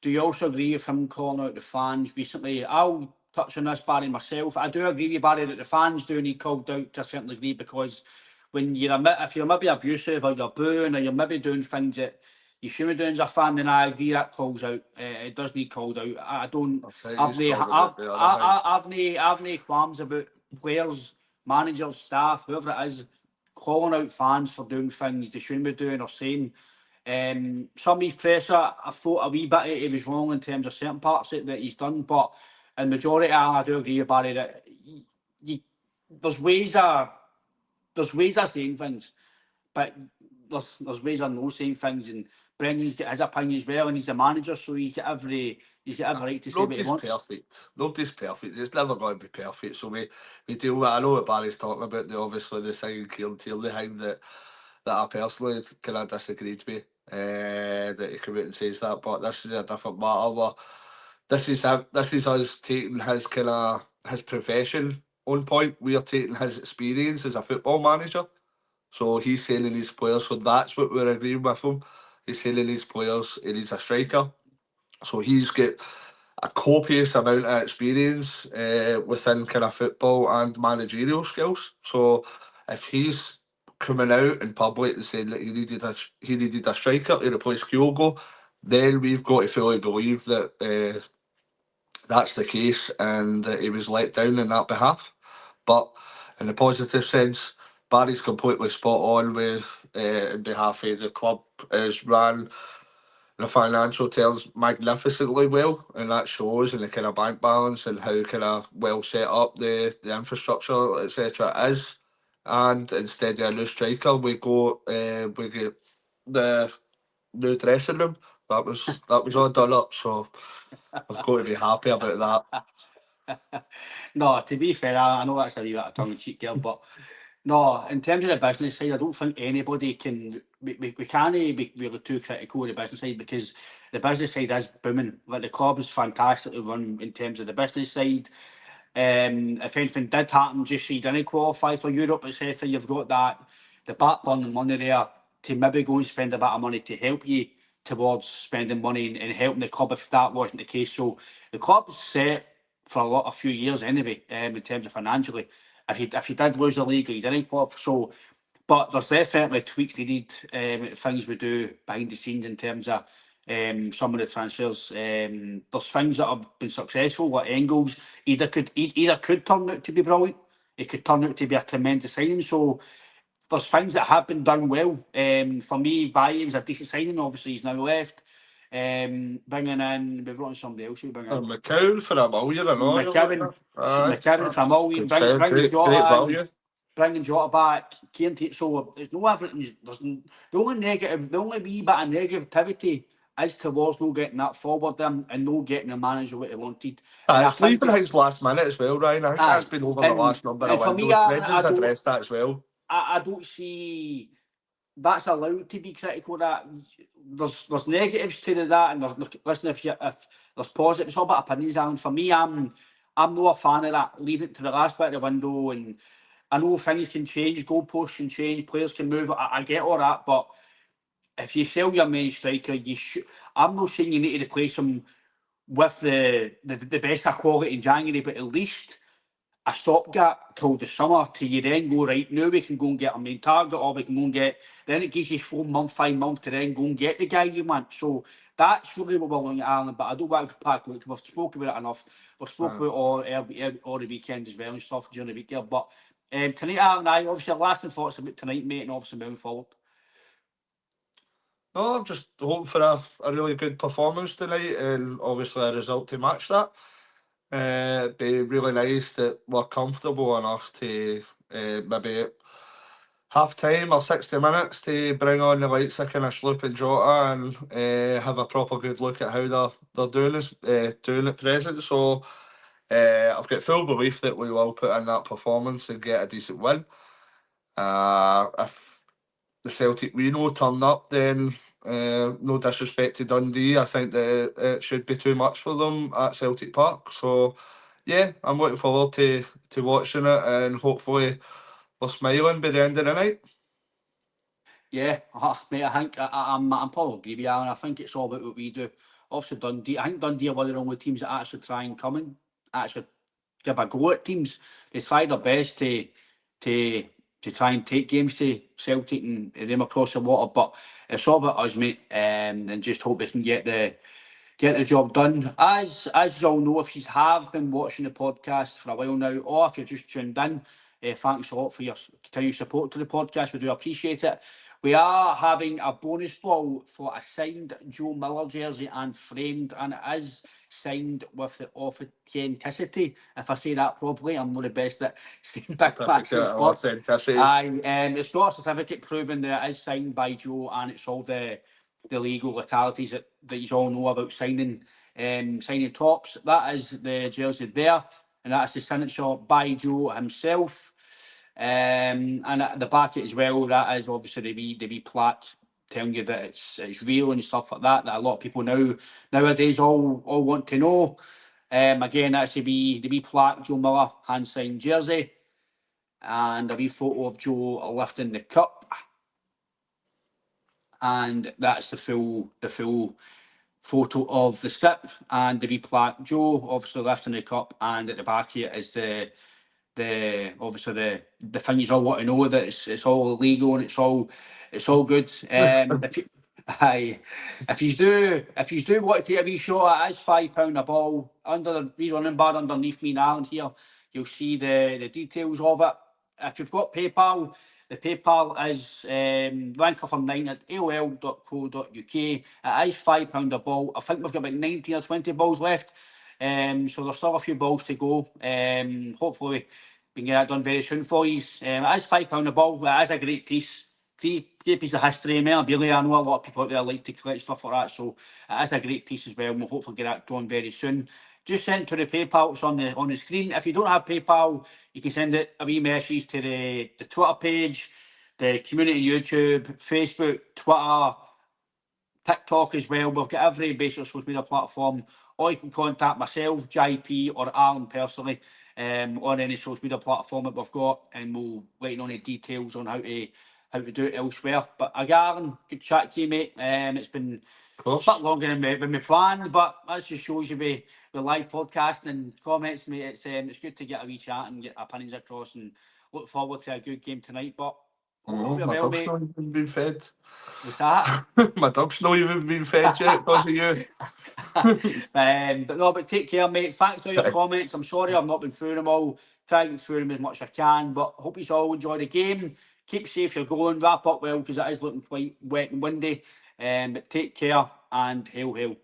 Speaker 1: do you also agree with him calling out the fans recently? I'll touch on this, Barry, myself. I do agree with Barry that the fans do need called out to a certain degree because when if you're maybe abusive or you're booing or you're maybe doing things that you shouldn't be doing as a fan, then I agree that calls out. It does need called out. I've no qualms about players, managers, staff, whoever it is, calling out fans for doing things they shouldn't be doing or saying. Some of his pressure, I thought a wee bit he was wrong in terms of certain parts that he's done, but in majority, I do agree with Barry that there's ways of saying things, but there's ways of no saying things, and Brendan's got his opinion as well, and he's the manager, so he's got every right to say what he wants.
Speaker 2: Nobody's perfect. It's never going to be perfect. So we deal with. I know what Barry's talking about. Obviously the singing Kieran Tierney thing that I personally kind of disagreed with. That he come out and says that, but this is a different matter. Where this is us taking his profession on point. We are taking his experience as a football manager. So he's saying he needs players. So that's what we're agreeing with him. He's saying he needs players. He needs a striker. So he's got a copious amount of experience within kind of football and managerial skills. So if he's coming out in public and saying that he needed a striker to replace Kyogo, then we've got to fully believe that that's the case and that he was let down in that behalf. But in a positive sense, Barry's completely spot on with in behalf of the club is ran in the financial terms magnificently well, and that shows in the kind of bank balance and how kind of well set up the infrastructure etc. is. And instead of a new striker, we get the new dressing room. That was all done up, so I've got to be happy about
Speaker 1: that. No, to be fair, I know that's a wee bit of tongue in cheek, girl, but no, in terms of the business side, I don't think anybody can. We can't be really too critical of the business side because the business side is booming. Like the club is fantastically run in terms of the business side. If anything did happen, just so you didn't qualify for Europe, etc., you've got the backburner money there to maybe go and spend a bit of money to help you towards spending money and helping the club if that wasn't the case. So the club's set for a few years anyway, in terms of financially. If you did lose the league or you didn't qualify, so but there's definitely tweaks needed, things we do behind the scenes in terms of some of the transfers. There's things that have been successful, like Engels. Either could turn out to be brilliant, it could turn out to be a tremendous signing. So there's things that have been done well. For me, Baye was a decent signing. Obviously, he's now left. Bringing in, we've brought in somebody else. We bring in
Speaker 2: McCown for $1 million, I know.
Speaker 1: McKevin for $1 million. Bringing Jota in, bringing Jota back. So there's no everything. The only wee bit of negativity is towards no getting that forward then and no getting the manager what he wanted. And I
Speaker 2: It's
Speaker 1: think
Speaker 2: leaving his last minute as well, Ryan. I think that's been over the last number of
Speaker 1: for me,
Speaker 2: windows.
Speaker 1: Aaron,
Speaker 2: Brendan's addressed that as well.
Speaker 1: I don't see that's allowed to be critical. That there's negatives to that, and listen, if there's positives, it's all about opinions. And for me, I'm not a fan of that. Leave it to the last bit of the window, and I know things can change, goalposts can change, players can move. I get all that, but if you sell your main striker, you should. I'm not saying you need to replace him with the best of quality in January, but at least a stopgap till the summer till you then go, right, now we can go and get a main target, or we can go and get, then it gives you 4 months, 5 months to then go and get the guy you want. So that's really what we're looking at, Alan, but I don't want to go back because we've spoken about it enough. We've spoken about all the weekend as well and stuff during the week there. But tonight, Alan, obviously lasting thoughts about tonight, mate, and obviously moving forward.
Speaker 2: No, I'm just hoping for a really good performance tonight and obviously a result to match that. It'd be really nice that we're comfortable enough to maybe at half time or 60 minutes to bring on the likes of kind of Schlupp and Jota and have a proper good look at how they're doing this doing at present. So I've got full belief that we will put in that performance and get a decent win. If the Celtic we know turn up, then no disrespect to Dundee, I think that it should be too much for them at Celtic Park. So yeah, I'm looking forward to watching it, and hopefully we're smiling by the end of the night.
Speaker 1: Yeah, mate, I think I'm probably agree with you, Alan. I think it's all about what we do. Obviously, Dundee. I think Dundee are one of the only teams that actually try and come in, actually give a go at teams. They try their best to try and take games to Celtic and them across the water. But it's all about us, mate, and just hope we can get the job done. As you all know, if you have been watching the podcast for a while now, or if you're just tuned in, thanks a lot for your continued support to the podcast. We do appreciate it. We are having a bonus ball for a signed Joe Miller jersey and framed, and it is signed with the authenticity. If I say that properly, I'm not the best at saying big matches. Aye, it's got a certificate proving that it is signed by Joe, and it's all the legal legalities that you all know about signing tops. That is the jersey there, and that's the signature by Joe himself. And at the back as well, that is obviously the wee plaque telling you that it's real and stuff like that. That a lot of people nowadays all want to know. Again, that's the wee plaque, Joe Miller hand signed jersey, and a wee photo of Joe lifting the cup. And that's the full photo of the strip and the wee plaque. Joe obviously lifting the cup, and at the back here is the obviously the thing you all want to know, that it's all legal and it's all good. If you do want to take a wee shot, it is £5 a ball. Under the wee running bar underneath me now, and here you'll see the details of it. If you've got PayPal, the PayPal is rankerfrom9@aol.co.uk. It is £5 a ball. I think we've got about 19 or 20 balls left. So there's still a few balls to go. Hopefully we can get that done very soon for you. It is £5 a ball. It is a great piece. Great piece of history, memorabilia. I know a lot of people out there like to collect stuff like that, so it is a great piece as well. And we'll hopefully get that done very soon. Just send to the PayPal. It's on the screen. If you don't have PayPal, you can send it a wee message to the Twitter page, the community YouTube, Facebook, Twitter, TikTok as well. We've got every basic social media platform. Or you can contact myself, JP, or Alan personally on any social media platform that we've got, and we'll let you know any details on how to do it elsewhere. But again, good chat to you, mate. It's been a bit longer than we planned, but that just shows you with live podcasting and comments, mate. It's good to get a wee chat and get opinions across, and look forward to a good game tonight. But
Speaker 2: my dog's not even been fed.
Speaker 1: What's that?
Speaker 2: My dog's not even been fed yet because of you.
Speaker 1: But take care, mate. Thanks for your comments. I'm sorry I've not been through them all. Try and get through them as much as I can, but hope you all enjoy the game. Keep safe, you're going. Wrap up well, because it is looking quite wet and windy. But take care, and hail.
Speaker 2: Hail.